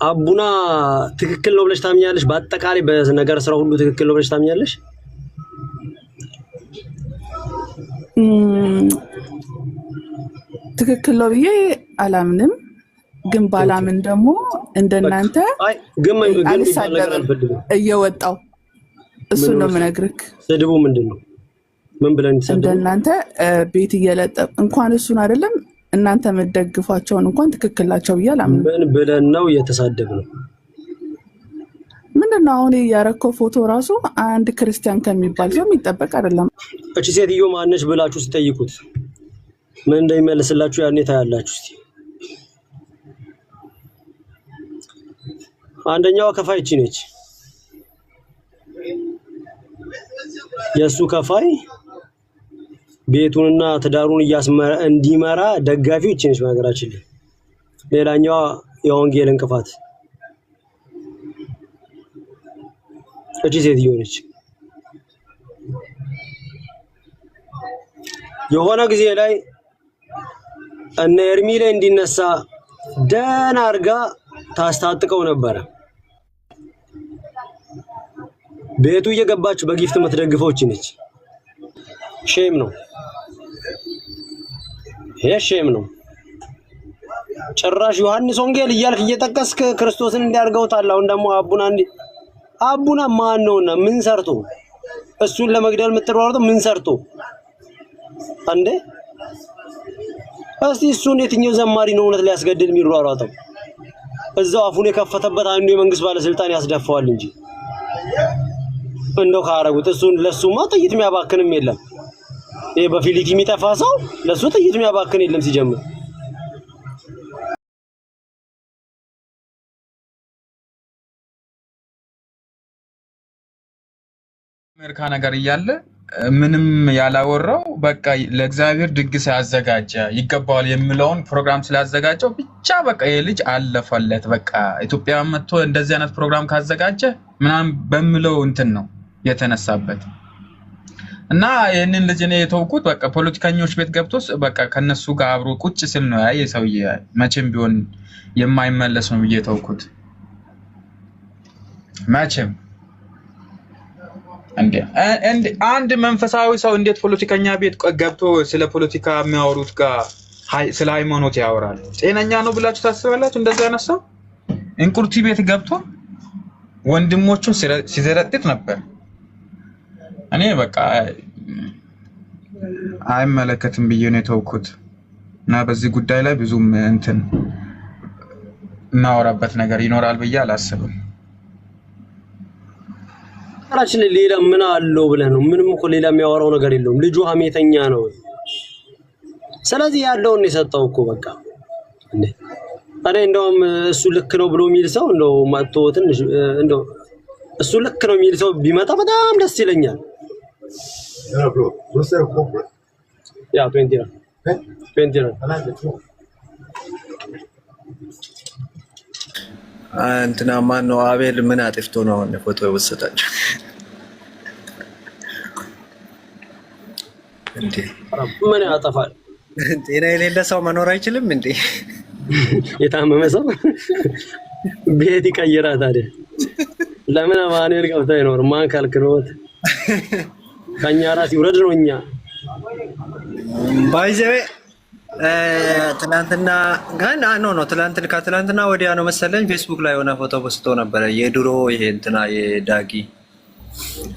አቡና ትክክል ነው ብለሽ ታምኛለሽ? በአጠቃላይ በነገር ስራ ሁሉ ትክክል ነው ብለሽ ታምኛለሽ? ትክክል ነው ብዬ አላምንም። ግን ባላምን ደግሞ እንደናንተ ግን እየወጣው እሱ ነው የምነግርህ። ስድቡ ምንድነው? ምን ብለን ይሰደቡ? እንደናንተ ቤት እየለጠፍ እንኳን እሱን አይደለም እናንተ መደግፏቸውን እንኳን ትክክል ናቸው ብዬ አላምንም። ምን ብለን ነው እየተሳደብነው? ምንድነው አሁን ያረከው ፎቶ ራሱ አንድ ክርስቲያን ከሚባል ሰው የሚጠበቅ አይደለም። እቺ ሴትዮ ማነች ብላችሁ ሲጠይቁት ምን እንደሚመልስላችሁ ያኔ ታያላችሁ። እስቲ አንደኛው ከፋይ እቺ ነች። የሱ ከፋይ ቤቱንና ትዳሩን እንዲመራ ደጋፊው እቺ ነች በነገራችን ላይ። ሌላኛው የወንጌል እንቅፋት እቺ ሴትዮ ነች። የሆነ ጊዜ ላይ እነ ኤርሚ ላይ እንዲነሳ ደህና አርጋ ታስታጥቀው ነበር። ቤቱ እየገባች በጊፍት የምትደግፈው እቺ ነች። ሼም ነው ይሄ ሼም ነው። ጭራሽ ዮሐንስ ወንጌል እያልክ እየጠቀስክ ክርስቶስን እንዲያርገውታል። አሁን ደግሞ አቡና ማን ነውና ምን ሰርቶ እሱን ለመግደል የምትሯሯጠው ምን ሰርቶ አንዴ? እስቲ እሱን የትኛው ዘማሪ ነው እውነት ሊያስገድል የሚሯሯጠው? እዛው አፉን የከፈተበት አንዱ የመንግስት ባለስልጣን ያስደፋዋል እንጂ እንደው ካረጉት እሱን ለሱማ ጥይት የሚያባክንም የለም። ይሄ በፊሊቲ የሚጠፋ ሰው ለሱ ጥይት የሚያባክን የለም ሲጀምር። አሜሪካ ነገር እያለ ምንም ያላወራው በቃ ለእግዚአብሔር ድግስ ያዘጋጀ ይገባዋል የሚለውን ፕሮግራም ስላዘጋጀው ብቻ በቃ የልጅ አለፈለት። በቃ ኢትዮጵያ መጥቶ እንደዚህ አይነት ፕሮግራም ካዘጋጀ ምናምን በሚለው እንትን ነው የተነሳበት እና ይሄንን ልጅ ነው የተውኩት። በቃ ፖለቲከኞች ቤት ገብቶስ በቃ ከነሱ ጋር አብሮ ቁጭ ስል ነው ያየ ሰውዬ መቼም ቢሆን የማይመለስ ነው ብዬ ተውኩት። መቼም እንዴ አንድ መንፈሳዊ ሰው እንዴት ፖለቲከኛ ቤት ገብቶ ስለ ፖለቲካ የሚያወሩት ጋር ስለ ሃይማኖት ያወራል? ጤነኛ ነው ብላችሁ ታስባላችሁ? እንደዛ ያነሳ እንቁርቲ ቤት ገብቶ ወንድሞቹን ሲዘረጥጥ ነበር። እኔ በቃ አይመለከትም ብዬ ነው የተውኩት እና በዚህ ጉዳይ ላይ ብዙም እንትን እናወራበት ነገር ይኖራል ብዬ አላስብም። አራችን ሌላ ምን አለው ብለህ ነው? ምንም እኮ ሌላ የሚያወራው ነገር የለውም። ልጁ ሀሜተኛ ነው። ስለዚህ ያለውን የሰጠው እኮ በቃ እንዴ አሬ እንደውም እሱ ልክ ነው ብሎ የሚል ሰው እንደው ማጥቶ ትንሽ እንደው እሱ ልክ ነው የሚል ሰው ቢመጣ በጣም ደስ ይለኛል። ያ 20 ነው 20 ነው እንትና ማን ነው? አቤል ምን አጥፍቶ ነው አሁን ፎቶ የወሰዳችሁ እንዴ? ምን ያጠፋል? ጤና የሌለ ሰው መኖር አይችልም እንዴ? የታመመ ሰው ቤት ይቀይራል ታዲያ። ለምን አማኑኤል ገብቶ አይኖር? ማን ካልክሮት ከኛ ራስ ይውረድ ነው። እኛ ባይዘዌ ትናንትና ጋር ነው ትናንትና ወዲያ ነው መሰለኝ ፌስቡክ ላይ ሆነ ፎቶ ፖስቶ ነበር። የድሮ ይሄ እንትና የዳጊ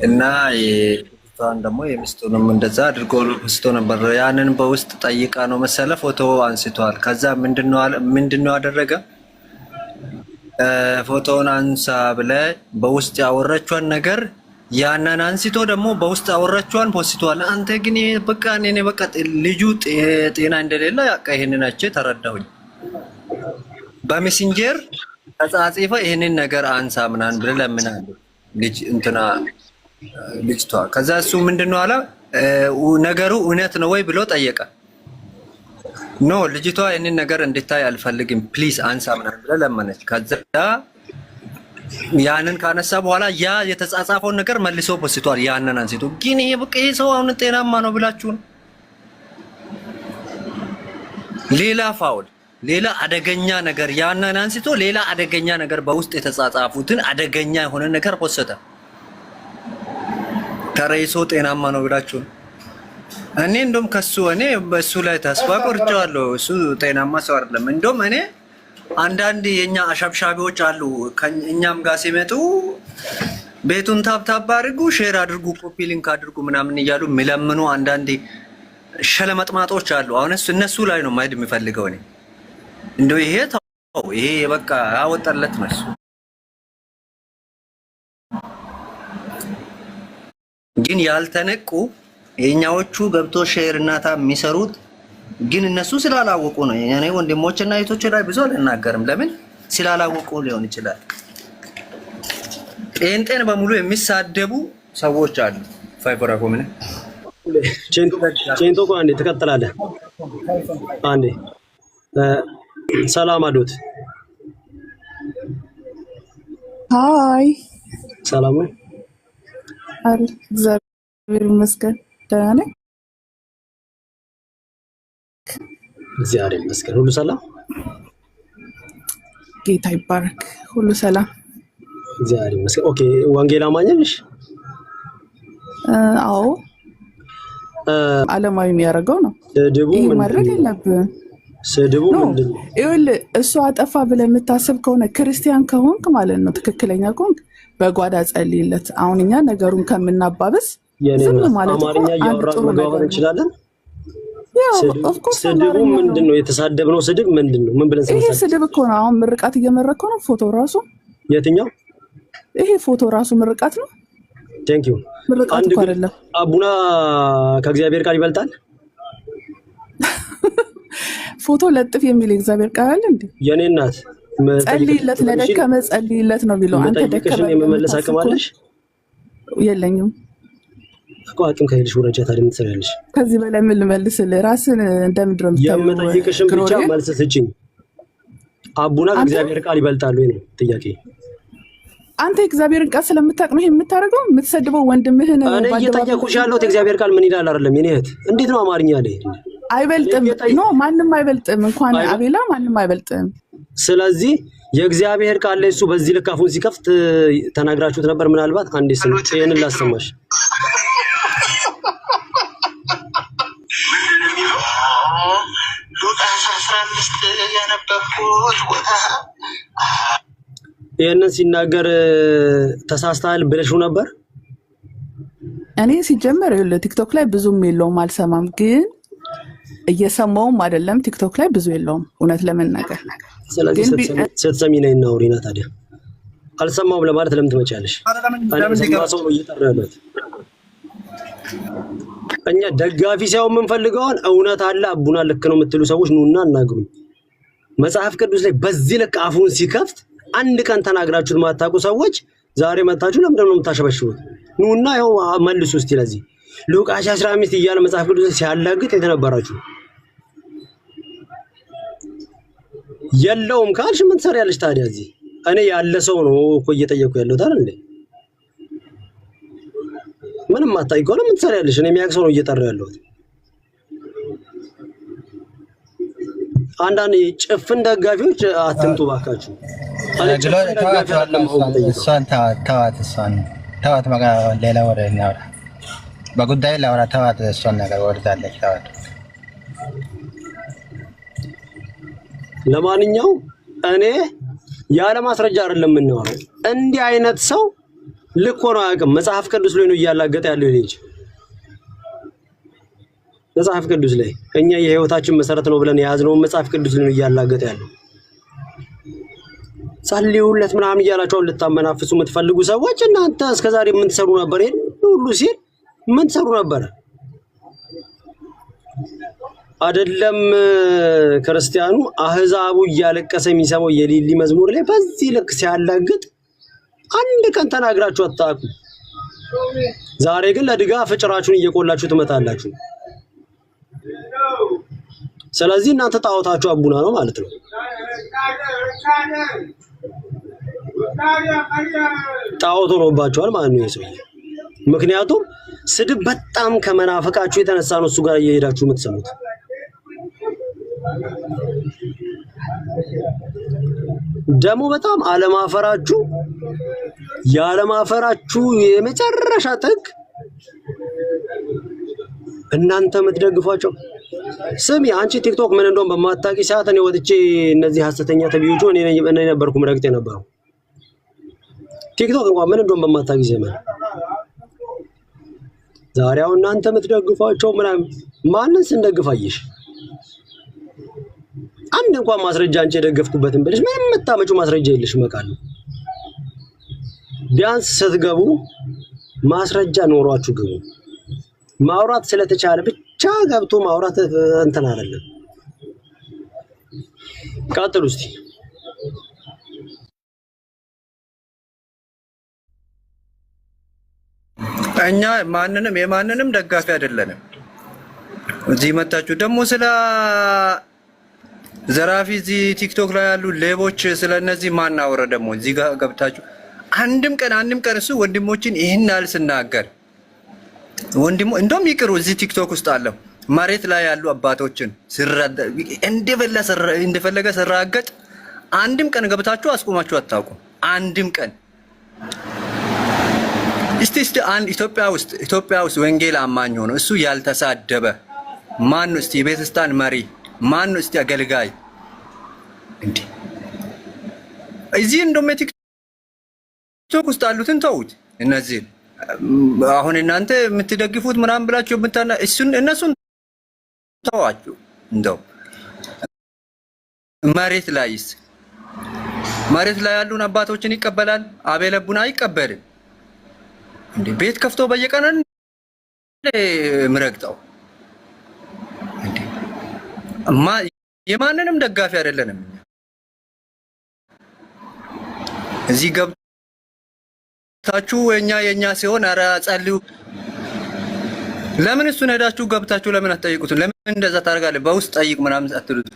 እና የቷን ደግሞ የሚስቱንም እንደዛ አድርጎ ፖስቶ ነበር። ያንን በውስጥ ጠይቃ ነው መሰለ ፎቶ አንስቷል። ከዛ ምንድነው አደረገ? ፎቶውን አንሳ ብለ በውስጥ ያወራቿን ነገር ያንን አንስቶ ደግሞ በውስጥ አወራቿን ፖስቷል። አንተ ግን በቃ እኔ በቃ ልጁ ጤና እንደሌለ ያቀ ይሄንን አጭ ተረዳሁኝ። በሜሴንጀር ተጻጻፈ ይሄንን ነገር አንሳ ምናን ብለ ለምናል ልጅ እንትና ልጅቷ። ከዛ እሱ ምንድነው አለ ነገሩ እውነት ነው ወይ ብሎ ጠየቀ። ኖ ልጅቷ ይሄንን ነገር እንድታይ አልፈልግም ፕሊዝ አንሳ ምናን ብለ ለመነች። ከዛ ያንን ካነሳ በኋላ ያ የተጻጻፈው ነገር መልሶ ፖስቷል። ያንን አንስቶ ግን ይሄ በቃ ይሄ ሰው አሁን ጤናማ ነው ብላችሁ ሌላ ፋውል ሌላ አደገኛ ነገር ያንን አንስቶ ሌላ አደገኛ ነገር በውስጥ የተጻጻፉትን አደገኛ የሆነ ነገር ወሰደ። ተረይሶ ጤናማ ነው ብላችሁ እኔ እንደውም ከሱ እኔ በሱ ላይ ተስፋ ቆርጫለሁ። እሱ ጤናማ ሰው አይደለም። እንደውም እኔ አንዳንድ የኛ አሻብሻቢዎች አሉ ከእኛም ጋር ሲመጡ ቤቱን ታብታብ አድርጉ፣ ሼር አድርጉ፣ ኮፒ ሊንክ አድርጉ ምናምን እያሉ የሚለምኑ አንዳንድ ሸለመጥማጦች አሉ። አሁን እነሱ ላይ ነው ማየት የሚፈልገው እኔ እንደው ይሄ ተው ይሄ በቃ ያወጣለት ነው። ግን ያልተነቁ የኛዎቹ ገብቶ ሼር እና ታብ የሚሰሩት ግን እነሱ ስላላወቁ ነው። እኔ ወንድሞችና እህቶች ላይ ብዙ አልናገርም። ለምን ስላላወቁ ሊሆን ይችላል። ጴንጤን በሙሉ የሚሳደቡ ሰዎች አሉ። ፋይፎራ ኮምነ ቼንቶ ቆይ አንዴ ትቀጥላለህ። አንዴ ሰላም አዶት ሃይ ሰላም ነው። እግዚአብሔር ይመስገን ደህና ነኝ። እግዚአብሔር ይመስገን ሁሉ ሰላም፣ ጌታ ይባረክ። ሁሉ ሰላም እግዚአብሔር ይመስገን። ኦኬ ወንጌል አማኝ ነሽ? አዎ ዓለማዊ የሚያደርገው ነው። ይሄ ማድረግ የለብህም። ስድቡ ምንድን ነው? ይኸውልህ እሱ አጠፋ ብለህ የምታስብ ከሆነ ክርስቲያን ከሆንክ ማለት ነው፣ ትክክለኛ ከሆንክ በጓዳ ጸልይለት። አሁን እኛ ነገሩን ከምናባብስ ዝም ማለት አማርኛ እያወራን መግባባት እንችላለን። ስድቡ ምንድን ነው? የተሳደብነው ስድብ ምንድን ነው? ምን ብለን ይሄ ስድብ እኮ ነው። አሁን ምርቃት እየመረከው ነው። ፎቶ ራሱ የትኛው? ይሄ ፎቶ ራሱ ምርቃት ነው። ቴንክ ዩ። ምርቃት እኮ አይደለም። አቡና ከእግዚአብሔር ቃል ይበልጣል። ፎቶ ለጥፍ የሚል እግዚአብሔር ቃል አለ እንዴ? የኔ እናት ጸልይለት፣ ለደከመ ጸልይለት ነው ቢለው አንተ ደከመ የመመለስ አቅም አለሽ? የለኝም እኮ አቅም ከሌለሽ ወረጃ ታዲያ ምን ትሰሪያለሽ? ከዚህ በላይ ምን ልመልስልህ? ራስን እንደምድረም የምጠይቅሽን ብቻ መልስ ስጪኝ። አቡና ከእግዚአብሔር ቃል ይበልጣል ወይ ነው ጥያቄ። አንተ እግዚአብሔርን ቃል ስለምታውቅ ነው የምታደርገው፣ የምትሰድበው ወንድምህን። እኔ እየጠየኩሽ ያለሁት እግዚአብሔር ቃል ምን ይላል አይደለም የኔ እህት። እንዴት ነው አማርኛ ላይ አይበልጥም? ኖ ማንም አይበልጥም፣ እንኳን አቤላ ማንም አይበልጥም። ስለዚህ የእግዚአብሔር ቃል ላይ እሱ በዚህ ልክ አፉን ሲከፍት ተናግራችሁት ነበር። ምናልባት አንዴ ስም ይሄንን ላሰማሽ። ይሄንን ሲናገር ተሳስተሃል ብለሽው ነበር። እኔ ሲጀመር ቲክቶክ ላይ ብዙም የለውም አልሰማም፣ ግን እየሰማውም አይደለም። ቲክቶክ ላይ ብዙ የለውም እውነት ለመናገር። ስለዚህ ስትሰሚ ነይ እና አውሪና። ታዲያ አልሰማውም ለማለት ለምን ትመጫለሽ? ሰው ነው እየጠራ ያለው። እኛ ደጋፊ ሳይሆን የምንፈልገውን እውነት አለ አቡና ልክ ነው የምትሉ ሰዎች ኑና እናግሩኝ። መጽሐፍ ቅዱስ ላይ በዚህ ልክ አፉን ሲከፍት አንድ ቀን ተናግራችሁት ማታውቁ ሰዎች ዛሬ መጣችሁ ለምንድን ነው የምታሸበሽቡት? ኑና ያው መልሱ እስቲ። ለዚህ ሉቃስ 15 እያለ መጽሐፍ ቅዱስ ሲያላግጥ የተነበራችሁ የለውም ካልሽ ምን ትሰሪያለሽ ታዲያ? እዚህ እኔ ያለ ሰው ነው እኮ እየጠየቁ ያለሁት አይደል እንዴ? ምንም አታውቂ ከሆነ ምን ትሰሪያለሽ? እኔ የሚያውቅ ሰው ነው እየጠራ ያለሁት። አንዳንድ ጭፍን ደጋፊዎች አትምጡ ባካችሁ። ተዋት በቃ ሌላ ወሬ እናውራ። በጉዳይ ላውራ። ተዋት እሷን ነገር ወርዳለች። ተዋት። ለማንኛውም እኔ ያለ ማስረጃ አይደለም የምናወራው። እንዲህ አይነት ሰው ልክ ሆኖ አያውቅም። መጽሐፍ ቅዱስ ላይ ነው እያላገጠ ያለው ልጅ። መጽሐፍ ቅዱስ ላይ እኛ የህይወታችን መሰረት ነው ብለን የያዝነውን መጽሐፍ ቅዱስ ላይ ነው እያላገጠ ያለው። ጸልዩለት ምናምን እያላችሁ ልታመናፍሱ የምትፈልጉ ሰዎች እናንተ እስከዛሬ ምን ትሰሩ ነበር? ይሄን ሁሉ ሲል ምን ትሰሩ ነበር? አይደለም ክርስቲያኑ አህዛቡ እያለቀሰ የሚሰማው የሊሊ መዝሙር ላይ በዚህ ልክ ሲያላግጥ አንድ ቀን ተናግራችሁ አታውቁ። ዛሬ ግን ለድጋፍ ጭራችሁን እየቆላችሁ ትመጣላችሁ። ስለዚህ እናንተ ጣዖታችሁ አቡና ነው ማለት ነው። ጣዖት ሆኖባችኋል ማለት ነው የሰውዬ። ምክንያቱም ስድብ በጣም ከመናፈቃችሁ የተነሳ ነው እሱ ጋር እየሄዳችሁ የምትሰሙት። ደግሞ በጣም ያለማፈራችሁ የመጨረሻ ጥግ እናንተ የምትደግፏቸው ስሚ አንቺ ቲክቶክ ምን እንደሆነ በማታውቂ ሰዓት እኔ ወጥቼ እነዚህ ሐሰተኛ ተብዮቹ እኔ ነበርኩ ምረግጤ ነበርኩ ቲክቶክ እንኳን ምን እንደሆነ በማታውቂ ዘመን ዛሬው እናንተ የምትደግፏቸው ማንን ስንደግፋይሽ አንድ እንኳን ማስረጃ አንቺ የደገፍኩበትን ብለሽ ምንም መታመጩ ማስረጃ የለሽ መቃል ቢያንስ ስትገቡ ማስረጃ ኖሯችሁ ግቡ ማውራት ስለተቻለ ብቻ ገብቶ ማውራት እንትን አይደለም ቀጥሉ እስቲ እኛ የማንንም ደጋፊ አይደለንም እዚህ መጣችሁ ደግሞ ስለ ዘራፊ እዚህ ቲክቶክ ላይ ያሉ ሌቦች ስለነዚህ ማናወረ ደግሞ እዚህ ጋር ገብታችሁ አንድም ቀን እሱ ወንድሞችን ይሄን አልስናገር ወንድሞ እንደም ይቅሩ እዚህ ቲክቶክ ውስጥ አለው መሬት ላይ ያሉ አባቶችን እንደፈለገ ሰራገጥ አንድም ቀን ገብታችሁ አስቆማችሁ አታውቁ አንድም ቀን እስቲ አንድ ኢትዮጵያ ውስጥ ወንጌል አማኝ ሆኖ እሱ ያልተሳደበ ማን ነው እስቲ የቤተክርስቲያን መሪ ማን ነው እስቲ አገልጋይ እንዴ እዚህ እንደም ቲክቶክ ውስጥ አሉትን ተውት እነዚህ አሁን እናንተ የምትደግፉት ምናምን ብላችሁ እነሱን ተዋችሁ እንደው መሬት ላይ ያሉን አባቶችን ይቀበላል አቤለቡና አይቀበልም እንዴ ቤት ከፍቶ በየቀኑ ምረግጣው እንዴ የማንንም ደጋፊ አይደለንም እዚህ ገብታችሁ የኛ ሲሆን አራ ጸልዩ ለምን እሱን ሄዳችሁ ገብታችሁ ለምን አትጠይቁት ለምን እንደዛ ታርጋለህ በውስጥ ጠይቅ ምናምን አትሉት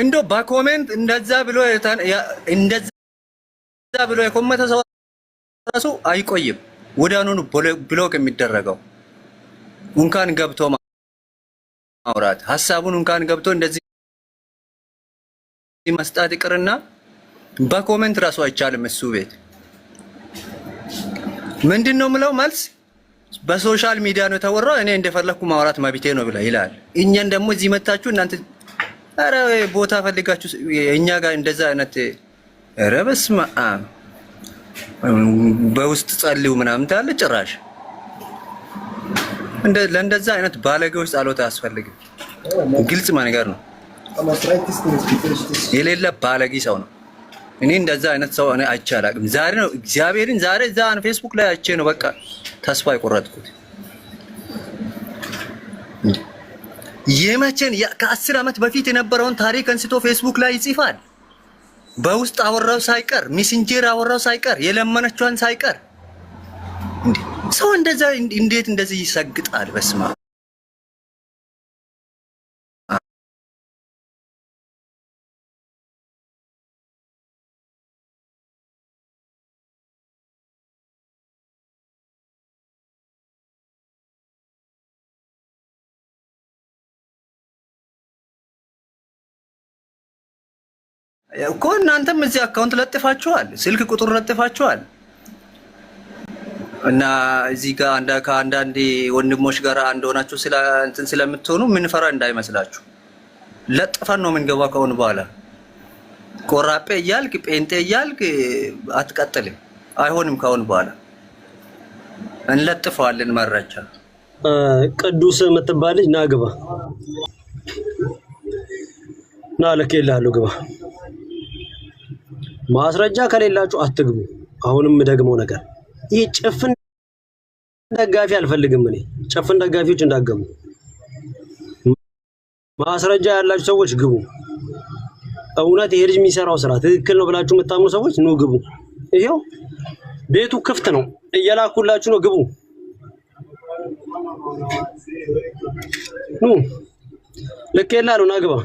እንደው በኮሜንት እንደዛ ብሎ የኮመተ ሰው ራሱ አይቆይም ወዳኑን ብሎክ የሚደረገው እንኳን ገብቶ ማውራት ሐሳቡን እንኳን ገብቶ እንደዚህ መስጣት ይቅርና በኮሜንት ራሱ አይቻልም እሱ ቤት ምንድነው ምለው መልስ በሶሻል ሚዲያ ነው ተወራው እኔ እንደፈለኩ ማውራት መብቴ ነው ብላ ይላል እኛን ደግሞ እዚህ መጣችሁ እናንተ አረ ቦታ ፈልጋችሁ እኛ ጋር እንደዛ አይነት አረ በስመ አብ በውስጥ ጸልዩ ምናምን ታለ ጭራሽ ለእንደዛ አይነት ባለጌዎች ጸሎት አያስፈልግም ግልጽ ነገር ነው የሌለ ባለጌ ሰው ነው እኔ እንደዛ አይነት ሰው እኔ አይቻላቅም ዛሬ ነው እግዚአብሔርን ዛሬ ዛን ፌስቡክ ላይ አይቼ ነው በቃ ተስፋ ይቆረጥኩት የመቼን ከ10 አመት በፊት የነበረውን ታሪክ አንስቶ ፌስቡክ ላይ ይጽፋል በውስጥ አወራው ሳይቀር ሚሴንጀር አወራው ሳይቀር የለመነችዋን ሳይቀር እንዴ ሰው እንደዛ እንዴት እንደዚህ ይሰግጣል በስማ እኮ እናንተም እዚህ አካውንት ለጥፋችኋል ስልክ ቁጥር ለጥፋችኋል እና እዚህ ጋር ከአንዳንድ ወንድሞች ጋር አንድ ሆናችሁ እንትን ስለምትሆኑ ምን ፈራ እንዳይመስላችሁ ለጥፋን ነው የምንገባው ከሆነ በኋላ ቆራጴ እያልክ ጴንጤ እያልክ አትቀጥልም አይሆንም ከሆነ በኋላ እንለጥፈዋለን መረጃ ቅዱስ የምትባል ልጅ ና ግባ ና ለከይላሉ ግባ ማስረጃ ከሌላችሁ አትግቡ አሁንም ደግሞ ነገር ይሄ ጭፍን ደጋፊ አልፈልግም እኔ ጭፍን ደጋፊዎች እንዳገቡ ማስረጃ ያላችሁ ሰዎች ግቡ እውነት ይሄ ልጅ የሚሰራው ስራ ትክክል ነው ብላችሁ የምታምኑ ሰዎች ነው ግቡ ይሄው ቤቱ ክፍት ነው እየላኩላችሁ ነው ግቡ ኑ ለከይላሉ ና ግባ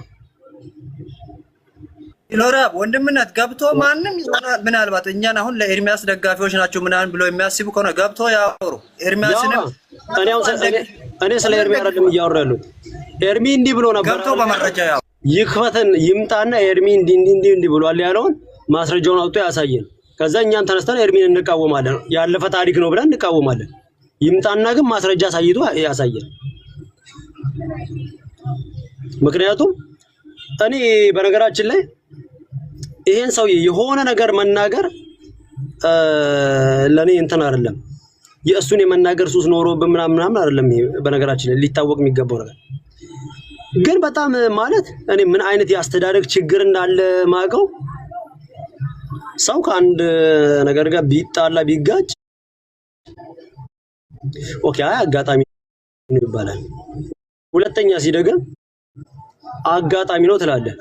ሎራ ወንድምነት ገብቶ ማንንም ምናልባት እኛን አሁን ለኤርሚያስ ደጋፊዎች ናቸው ምናምን ብሎ የሚያስቡ ከሆነ ገብቶ ያወሩ ኤርሚያስንም እኔ ስለ ኤርሚያ አይደለም እያወራ ያለው ኤርሚ እንዲህ ብሎ ነበር ገብቶ በመረጃ ያው ይክፈተን ይምጣና ኤርሚ እንዲህ ብሏል ያለውን ማስረጃውን አውጥቶ ያሳየን። ከዛ እኛን ተነስተን ኤርሚን እንቃወማለን። ያለፈ ታሪክ ነው ብለን እንቃወማለን። ይምጣና ግን ማስረጃ ሳይቶ ያሳየን። ምክንያቱም እኔ በነገራችን ላይ ይሄን ሰው የሆነ ነገር መናገር ለኔ እንትን አይደለም። የእሱን የመናገር ሱስ ኖሮ በምናምን አይደለም። በነገራችን ላይ ሊታወቅ የሚገባው ነገር ግን በጣም ማለት እኔ ምን አይነት ያስተዳደግ ችግር እንዳለ ማቀው ሰው ከአንድ ነገር ጋር ቢጣላ ቢጋጭ ኦኬ አጋጣሚ ነው ይባላል። ሁለተኛ ሲደገም አጋጣሚ ነው ትላለህ።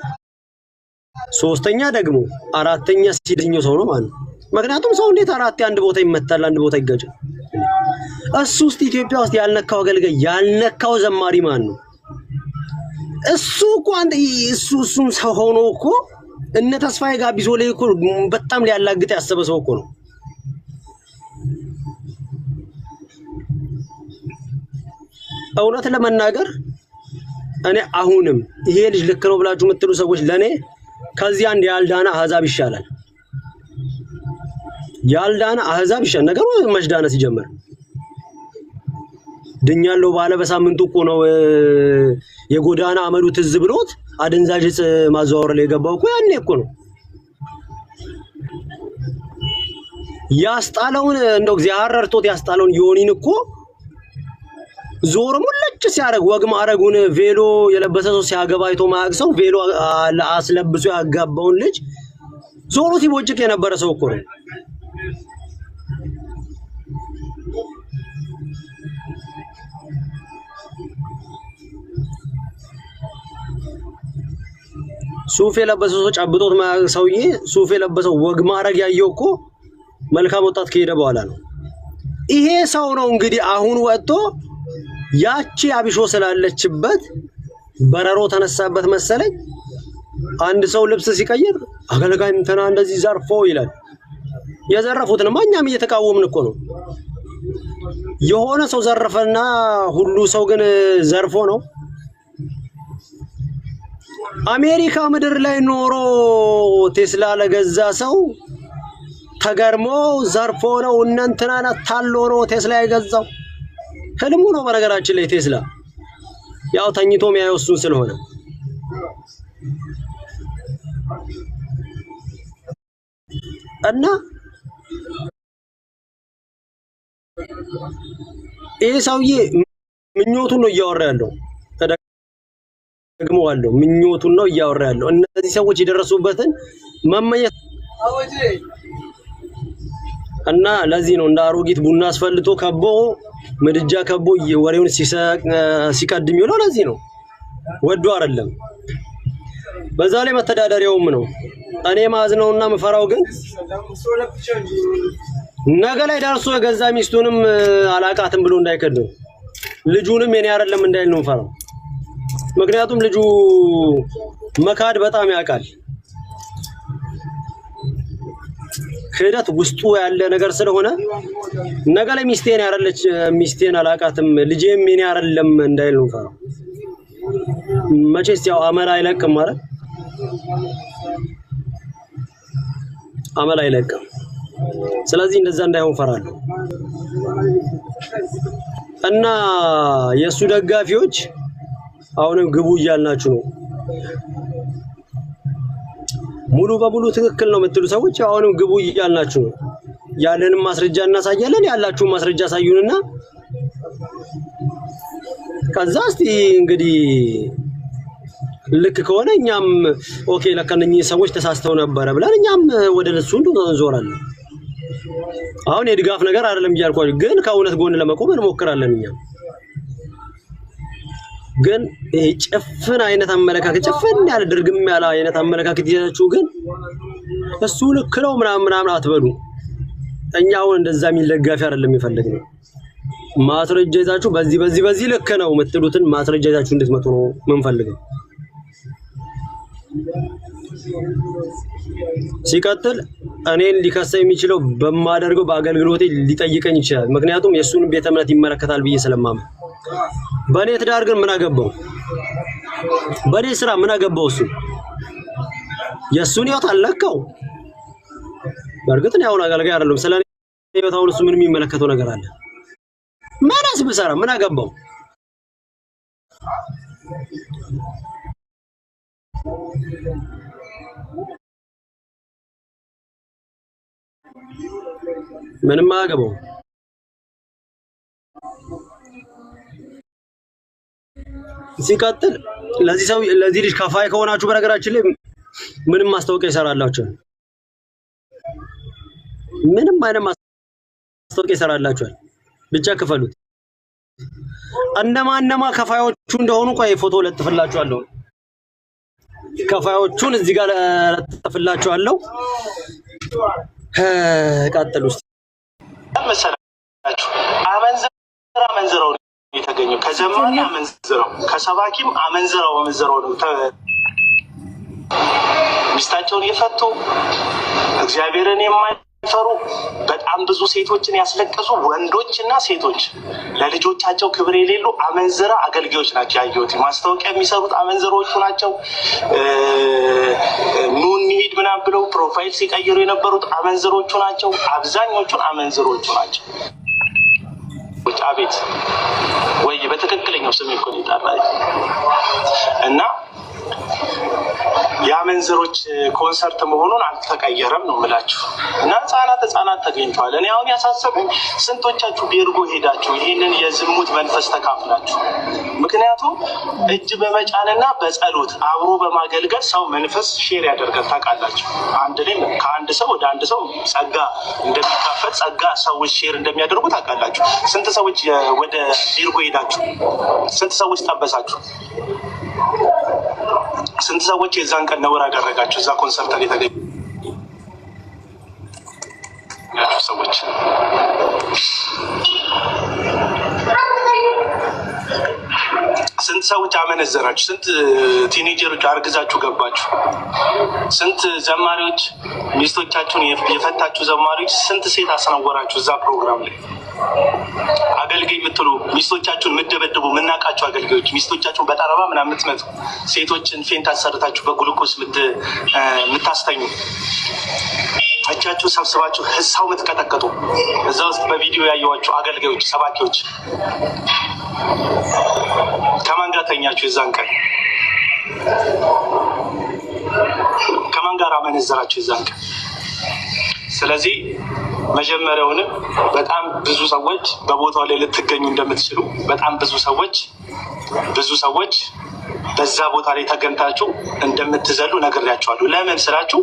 ሶስተኛ ደግሞ አራተኛ ሲደኛው ሰው ነው ማለት ነው። ምክንያቱም ሰው እንዴት አራት አንድ ቦታ ይመታል፣ አንድ ቦታ ይጋጫል? እሱ ውስጥ ኢትዮጵያ ውስጥ ያልነካው አገልጋይ ያልነካው ዘማሪ ማን ነው? እሱ እኮ አንተ እሱም ሰው ሆኖ እኮ እነ ተስፋዬ ጋቢሶ ላይ እኮ በጣም ሊያላግጥ ያሰበ ሰው እኮ ነው። እውነት ለመናገር እኔ አሁንም ይሄ ልጅ ልክ ነው ብላችሁ የምትሉ ሰዎች ለኔ ከዚህ አንድ ያልዳነ አህዛብ ይሻላል። ያልዳነ አህዛብ ይሻላል። ነገሩ መሽዳነ ሲጀመር ድኛለው ባለ በሳምንቱ እኮ ነው የጎዳና አመሉ ትዝ ብሎት አደንዛዥ ዕፅ ማዘዋወር ላይ የገባው እኮ ያኔ እኮ ነው። ያስጣለውን እንደው እግዚአብሔር ረድቶት ያስጣለውን ዮኒን እኮ ዞር ሙለጭ ሲያደርግ ወግ ማረጉን ቬሎ የለበሰ ሰው ሲያገባ አይቶ ማያቅ ሰው ቬሎ አስለብሶ ያጋባውን ልጅ ዞሮ ሲቦጭቅ የነበረ ሰው እኮ ነው። ሱፍ የለበሰው ሰው ጨብጦት ማያቅ ሰውዬ ሱፍ የለበሰው ወግ ማረግ ያየው እኮ መልካም ወጣት ከሄደ በኋላ ነው። ይሄ ሰው ነው እንግዲህ አሁን ወጥቶ ያቺ አብሾ ስላለችበት በረሮ ተነሳበት መሰለኝ። አንድ ሰው ልብስ ሲቀይር አገልጋይ እንትና እንደዚህ ዘርፎ ይላል። የዘረፉትን ማኛም እየተቃወምን እኮ ነው። የሆነ ሰው ዘረፈና ሁሉ ሰው ግን ዘርፎ ነው። አሜሪካ ምድር ላይ ኖሮ ቴስላ ለገዛ ሰው ተገርሞ ዘርፎ ነው እንንተናና ታሎ ነው ቴስላ የገዛው። ህልሙ ነው በነገራችን ላይ ቴስላ ያው ተኝቶ የሚያየው እሱን ስለሆነ እና ይሄ ሰውዬ ምኞቱን ነው እያወራ ያለው። ደግሞ አለው ምኞቱን ነው እያወራ ያለው። እነዚህ ሰዎች የደረሱበትን መመኘት እና ለዚህ ነው እንደ አሮጊት ቡና አስፈልቶ ከቦ ምድጃ ከቦ ወሬውን ሲቀድም ይለው። ለዚህ ነው ወዶ አይደለም። በዛ ላይ መተዳደሪያውም ነው። እኔ ማዝነውና መፈራው ግን ነገ ላይ ዳርሶ የገዛ ሚስቱንም አላቃትም ብሎ እንዳይከደው ልጁንም የኔ አይደለም እንዳይል ነው መፈራው። ምክንያቱም ልጁ መካድ በጣም ያውቃል። ክህደት ውስጡ ያለ ነገር ስለሆነ ነገ ላይ ሚስቴን ያረለች ሚስቴን አላቃትም ልጄም የኔ አይደለም እንዳይል ነው ፈራው። መቼስ ያው አመል አይለቅም ማለት አመል አይለቅም። ስለዚህ እንደዛ እንዳይሆን ፈራለሁ። እና የሱ ደጋፊዎች አሁንም ግቡ እያልናችሁ ነው። ሙሉ በሙሉ ትክክል ነው የምትሉ ሰዎች አሁንም ግቡ እያልናችሁ ነው። ያለንም ማስረጃ እናሳያለን። ያላችሁ ማስረጃ ሳዩንና ከዛ እስቲ እንግዲህ ልክ ከሆነ እኛም ኦኬ ለከነኝ ሰዎች ተሳስተው ነበር ብለን እኛም ወደ እሱ እንዞራለን። አሁን የድጋፍ ነገር አይደለም እያልኳችሁ፣ ግን ከእውነት ጎን ለመቆም እንሞክራለን። እኛም ግን ጭፍን አይነት አመለካከት ጭፍን ያለ ድርግም ያለ አይነት አመለካከት ይዛችሁ ግን እሱ ልክ ነው ምናምን አትበሉ። እኛ አሁን እንደዛ የሚል ደጋፊ አይደለም የፈለግነው። ማስረጃ ይዛችሁ በዚህ ልክ ነው የምትሉትን ማስረጃ ይዛችሁ እንድትመጡ ነው የምንፈልገው። ሲቀጥል እኔን ሊከሰ የሚችለው በማደርገው በአገልግሎቴ ሊጠይቀኝ ይችላል። ምክንያቱም የሱን ቤተ እምነት ይመለከታል ብዬ ስለማመን። በኔ ትዳር ግን ምን አገባው? በኔ ስራ ምን አገባው? እሱ የሱን ህይወት አልነካው። በእርግጥ ነው አሁን አገልጋይ አይደለም። ስለኔ ህይወታውን እሱ ምን የሚመለከተው ነገር አለ? ማናስ ብሰራ ምን አገባው? ምንም አገባው። ሲቀጥል ለዚህ ልጅ ከፋይ ከሆናችሁ በነገራችን ላይ ምንም ማስታወቂያ ይሰራላችሁ። ምንም አይነት ማስታወቂያ ይሰራላችኋል። ብቻ ክፈሉት። እነማ ከፋዮቹ እንደሆኑ ቆይ ፎቶ ለጥፍላችኋለሁ። ከፋዮቹን እዚህ ጋር ለጥፍላችኋለሁ። ቀጥሉ እስቲ መሰላችሁ። አመንዝራው የተገኘው ከዘማሪ አመንዝራው ከሰባኪም አመንዝራው ነው ሚስታቸውን የፈቱ እግዚአብሔርን የማይፈሩ በጣም ብዙ ሴቶችን ያስለቀሱ ወንዶችና ሴቶች ለልጆቻቸው ክብር የሌሉ አመንዝራ አገልጋዮች ናቸው ያየሁት። ማስታወቂያ የሚሰሩት አመንዝሮቹ ናቸው። ኑ እንሂድ ምናምን ብለው ፕሮፋይል ሲቀይሩ የነበሩት አመንዝሮቹ ናቸው። አብዛኞቹን አመንዝሮቹ ናቸው። አቤት ወይ በትክክለኛው ስም እኮ ነው የጠራኝ። እና የአመንዝሮች ኮንሰርት መሆኑን አልተቀየረም ነው የምላችሁ። እና ህጻናት ተገኝተዋል። እኔ አሁን ያሳሰበኝ ስንቶቻችሁ ቤርጎ ሄዳችሁ ይሄንን የዝሙት መንፈስ ተካፍላችሁ። ምክንያቱም እጅ በመጫንና በጸሎት አብሮ በማገልገል ሰው መንፈስ ሼር ያደርጋል። ታውቃላችሁ፣ አንድ ላይ ከአንድ ሰው ወደ አንድ ሰው ጸጋ እንደሚካፈል ጸጋ ሰዎች ሼር እንደሚያደርጉ ታውቃላችሁ። ስንት ሰዎች ወደ ቤርጎ ሄዳችሁ? ስንት ሰዎች ጠበሳችሁ? ስንት ሰዎች የዛን ቀን ነውር አደረጋችሁ? እዛ ኮንሰርት ላይ የተገኙ ሰዎች ስንት ሰዎች አመነዘራችሁ? ስንት ቲኔጀሮች አርግዛችሁ ገባችሁ? ስንት ዘማሪዎች ሚስቶቻችሁን የፈታችሁ ዘማሪዎች ስንት ሴት አስነወራችሁ? እዛ ፕሮግራም ላይ አገልጋይ የምትሉ ሚስቶቻችሁን የምትደበድቡ የምናውቃችሁ አገልጋዮች ሚስቶቻችሁን በጠረባ ምናምን የምትመቱ ሴቶችን ፌንት አሰርታችሁ በግሉኮስ የምታስተኙ እጃችሁ ሰብስባችሁ ህሳው የምትቀጠቀጡ እዛ ውስጥ በቪዲዮ ያየኋችሁ አገልጋዮች፣ ሰባኪዎች ከማን ጋር ተኛችሁ? የዛን ቀን ከማን ጋር አመነዘራችሁ? የዛን ቀን። ስለዚህ መጀመሪያውንም በጣም ብዙ ሰዎች በቦታው ላይ ልትገኙ እንደምትችሉ በጣም ብዙ ሰዎች በዛ ቦታ ላይ ተገኝታችሁ እንደምትዘሉ ነግሬያችኋለሁ። ለምን ስላችሁ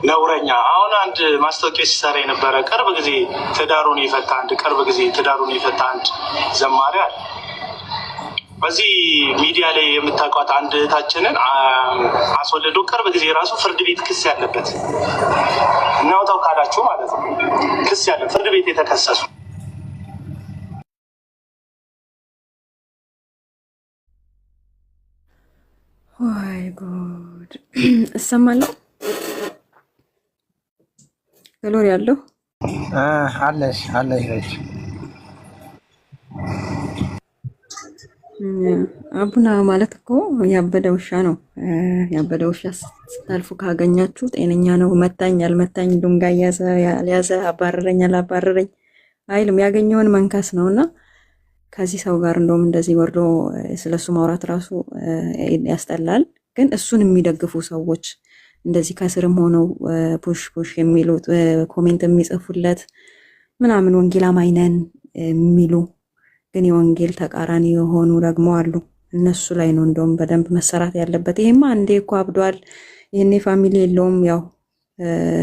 ነውረኛ አሁን አንድ ማስታወቂያ ሲሰራ የነበረ ቅርብ ጊዜ ትዳሩን የፈታ አንድ ዘማሪ አለ። በዚህ ሚዲያ ላይ የምታውቋት አንድ እህታችንን አስወልዶ ቅርብ ጊዜ ራሱ ፍርድ ቤት ክስ ያለበት እናውጣው ካላችሁ ማለት ነው። ክስ ያለ ፍርድ ቤት የተከሰሱ ወይ ጉድ! እሰማለሁ። ግሎሪ ያለው አለሽ አቡና ማለት እኮ ያበደ ውሻ ነው። ያበደ ውሻ ስታልፉ ካገኛችሁ ጤነኛ ነው። መታኝ አልመታኝ፣ ድንጋይ ያዘ አባረረኝ አላባረረኝ አይልም። ያገኘውን መንከስ ነውና ከዚህ ሰው ጋር እንደውም እንደዚህ ወርዶ ስለሱ ማውራት ራሱ ያስጠላል። ግን እሱን የሚደግፉ ሰዎች እንደዚህ ከስርም ሆነው ፑሽ የሚሉት ኮሜንት የሚጽፉለት ምናምን ወንጌል አማኝ ነን የሚሉ ግን የወንጌል ተቃራኒ የሆኑ ደግሞ አሉ። እነሱ ላይ ነው እንደውም በደንብ መሰራት ያለበት። ይሄማ አንዴ እኮ አብዷል፣ ይሄኔ ፋሚሊ የለውም፣ ያው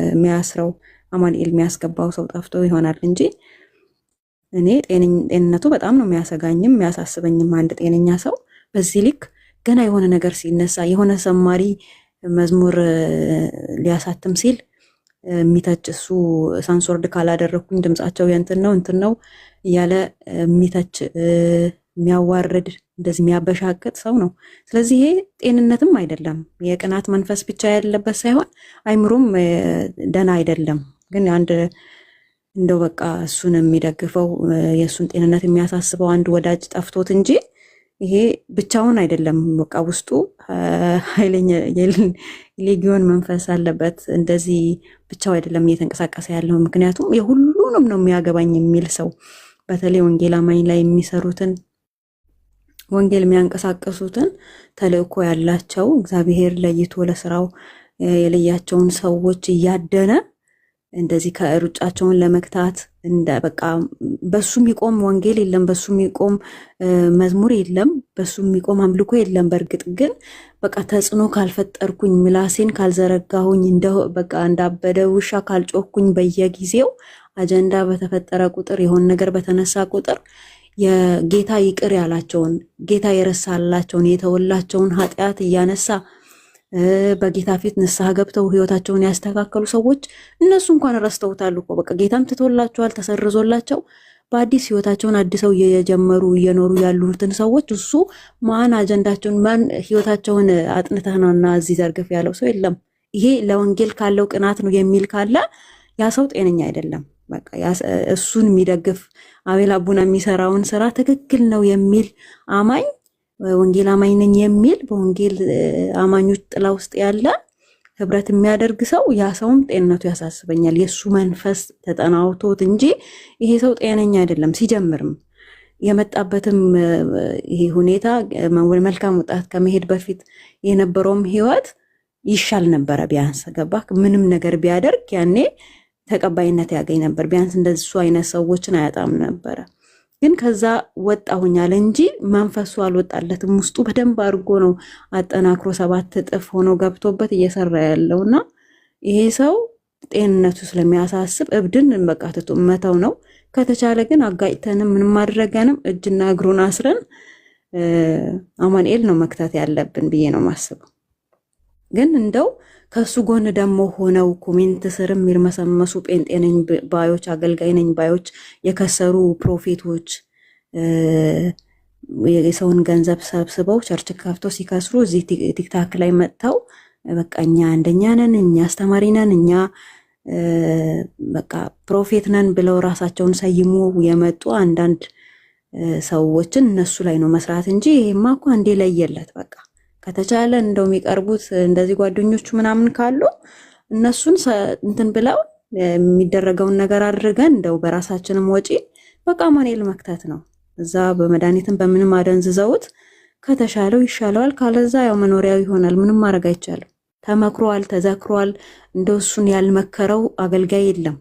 የሚያስረው አማኑኤል የሚያስገባው ሰው ጠፍቶ ይሆናል እንጂ እኔ ጤንነቱ በጣም ነው የሚያሰጋኝም የሚያሳስበኝም። አንድ ጤነኛ ሰው በዚህ ልክ ገና የሆነ ነገር ሲነሳ የሆነ ዘማሪ መዝሙር ሊያሳትም ሲል የሚተች እሱ ሳንሶርድ ካላደረኩኝ ድምጻቸው እንትን ነው እያለ የሚተች የሚያዋርድ እንደዚህ የሚያበሻቅጥ ሰው ነው። ስለዚህ ይሄ ጤንነትም አይደለም። የቅናት መንፈስ ብቻ ያለበት ሳይሆን አይምሮም ደና አይደለም። ግን አንድ እንደው በቃ እሱን የሚደግፈው የእሱን ጤንነት የሚያሳስበው አንድ ወዳጅ ጠፍቶት እንጂ ይሄ ብቻውን አይደለም። በቃ ውስጡ ኃይለኛ የሌጊዮን መንፈስ አለበት። እንደዚህ ብቻው አይደለም እየተንቀሳቀሰ ያለው። ምክንያቱም የሁሉንም ነው የሚያገባኝ የሚል ሰው በተለይ ወንጌል አማኝ ላይ የሚሰሩትን ወንጌል የሚያንቀሳቀሱትን ተልእኮ ያላቸው እግዚአብሔር ለይቶ ለስራው የለያቸውን ሰዎች እያደነ እንደዚህ ከሩጫቸውን ለመክታት እንደ በቃ በሱ የሚቆም ወንጌል የለም፣ በሱ የሚቆም መዝሙር የለም፣ በሱ የሚቆም አምልኮ የለም። በእርግጥ ግን በቃ ተጽዕኖ ካልፈጠርኩኝ ምላሴን ካልዘረጋሁኝ በቃ እንዳበደ ውሻ ካልጮኩኝ በየጊዜው አጀንዳ በተፈጠረ ቁጥር የሆነ ነገር በተነሳ ቁጥር የጌታ ይቅር ያላቸውን ጌታ የረሳላቸውን የተወላቸውን ኃጢአት እያነሳ በጌታ ፊት ንስሐ ገብተው ህይወታቸውን ያስተካከሉ ሰዎች እነሱ እንኳን ረስተውታል እኮ በቃ ጌታም ትቶላቸዋል ተሰርዞላቸው በአዲስ ህይወታቸውን አድሰው እየጀመሩ እየኖሩ ያሉትን ሰዎች እሱ ማን አጀንዳቸውን ማን ህይወታቸውን አጥንተናና እዚህ ዘርግፍ ያለው ሰው የለም። ይሄ ለወንጌል ካለው ቅናት ነው የሚል ካለ ያ ሰው ጤነኛ አይደለም። በቃ እሱን የሚደግፍ አቤል አቡና የሚሰራውን ስራ ትክክል ነው የሚል አማኝ ወንጌል አማኝ ነኝ የሚል በወንጌል አማኞች ጥላ ውስጥ ያለ ህብረት የሚያደርግ ሰው ያ ሰውም ጤንነቱ ያሳስበኛል። የሱ መንፈስ ተጠናውቶት እንጂ ይሄ ሰው ጤነኛ አይደለም። ሲጀምርም የመጣበትም ይሄ ሁኔታ መልካም ወጣት ከመሄድ በፊት የነበረውም ህይወት ይሻል ነበረ። ቢያንስ ገባ ምንም ነገር ቢያደርግ ያኔ ተቀባይነት ያገኝ ነበር። ቢያንስ እንደሱ አይነት ሰዎችን አያጣም ነበረ። ግን ከዛ ወጣሁኛል እንጂ መንፈሱ አልወጣለትም። ውስጡ በደንብ አድርጎ ነው አጠናክሮ 7 እጥፍ ሆኖ ገብቶበት እየሰራ ያለውና ይሄ ሰው ጤንነቱ ስለሚያሳስብ እብድን በቃ ትቶ መተው ነው። ከተቻለ ግን አጋጭተንም ምንም ማድረጋንም እጅና እግሩን አስረን አማኑኤል ነው መክታት ያለብን ብዬ ነው ማስበው። ግን እንደው ከሱ ጎን ደግሞ ሆነው ኮሜንት ስርም የሚርመሰመሱ ጴንጤ ነኝ ባዮች አገልጋይ ነኝ ባዮች የከሰሩ ፕሮፌቶች የሰውን ገንዘብ ሰብስበው ቸርች ከፍተው ሲከስሩ እዚህ ቲክታክ ላይ መጥተው በቃ እኛ አንደኛ ነን፣ እኛ አስተማሪ ነን፣ እኛ በቃ ፕሮፌት ነን ብለው ራሳቸውን ሰይሙ የመጡ አንዳንድ ሰዎችን እነሱ ላይ ነው መስራት እንጂ ይሄማ እኮ አንዴ ለየለት በቃ ከተቻለ እንደው የሚቀርቡት እንደዚህ ጓደኞቹ ምናምን ካሉ እነሱን እንትን ብለው የሚደረገውን ነገር አድርገን እንደው በራሳችንም ወጪ በቃ አማኑኤል መክታት ነው። እዛ በመድኃኒትም በምንም አደንዝዘውት ከተሻለው ይሻለዋል፣ ካለዛ ያው መኖሪያው ይሆናል። ምንም ማድረግ አይቻልም። ተመክሯል፣ ተዘክሯል። እንደው እሱን ያልመከረው አገልጋይ የለም።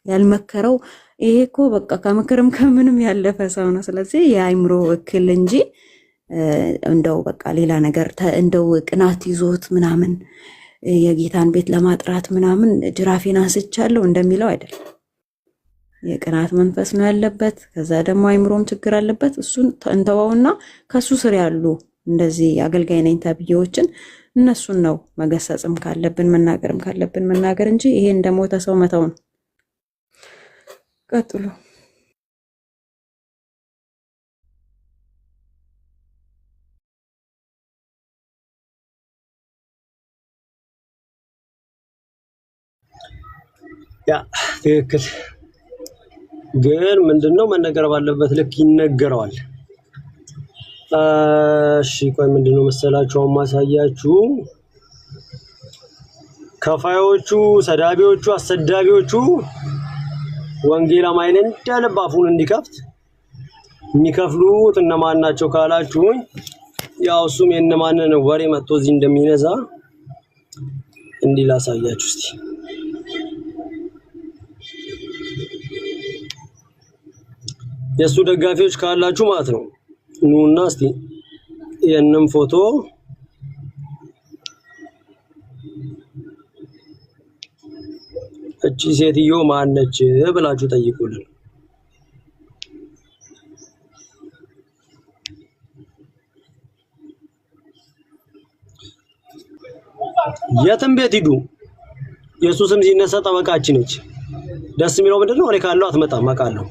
ያልመከረው ይሄ እኮ በቃ ከምክርም ከምንም ያለፈ ሰው ነው። ስለዚህ የአይምሮ እክል እንጂ እንደው በቃ ሌላ ነገር እንደው ቅናት ይዞት ምናምን የጌታን ቤት ለማጥራት ምናምን ጅራፌን አንስቻለሁ እንደሚለው አይደለም። የቅናት መንፈስ ነው ያለበት። ከዛ ደግሞ አይምሮም ችግር አለበት። እሱን እንተዋውና ከሱ ስር ያሉ እንደዚህ አገልጋይ ነኝ ተብዬዎችን እነሱን ነው መገሰጽም ካለብን መናገርም ካለብን መናገር እንጂ ይሄ እንደሞተ ሰው መተው ነው። ቀጥሉ። ያ ትክክል። ግን ምንድነው መነገር ባለበት ልክ ይነገረዋል። እሺ ቆይ ምንድነው መሰላችሁ ማሳያችሁ ከፋዮቹ፣ ሰዳቢዎቹ፣ አሰዳቢዎቹ ወንጌል አማኝ እንዳለብ አፉን እንዲከፍት የሚከፍሉት እነማን ናቸው ካላችሁኝ ያው እሱም የነማንን ወሬ መጥቶ እዚህ እንደሚነዛ እንዲህ ላሳያችሁ እስቲ። የሱ ደጋፊዎች ካላችሁ ማለት ነው ኑና እስቲ የነም ፎቶ እቺ ሴትዮ ማነች ብላችሁ ጠይቁልን። የትም ቤት ሂዱ ኢየሱስም ሲነሳ ጠበቃችን ነች። ደስ የሚለው ምንድነው እኔ ካለው አትመጣም አውቃለሁ።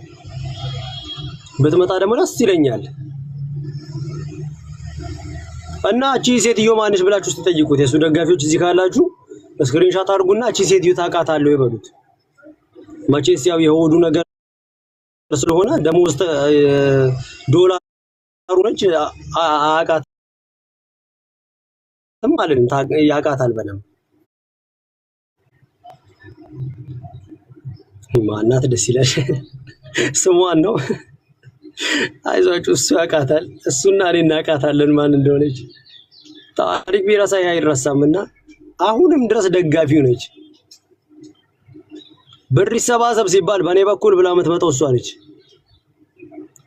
በትመጣ ደግሞ ደስ ይለኛል። እና እቺ ሴትዮ ማንሽ ብላችሁ ስትጠይቁት የሱ ደጋፊዎች እዚህ ካላችሁ ስክሪንሻት አድርጉና እቺ ሴትዮ ታውቃታለሁ ይበሉት። መቼስ ያው የሆዱ ነገር ስለሆነ ደሞዝ ዶላር ነች አቃተም ማለት ያቃታል በለም ማናት ደስ ይላል ስሟን ነው አይዟችሁ እሱ ያቃታል እሱና እኔ እናቃታለን ማን እንደሆነች ታሪክ ቢረሳ አይረሳምና አሁንም ድረስ ደጋፊው ነች ብር ይሰባሰብ ሲባል በኔ በኩል ብላ የምትመጣው እሷ ነች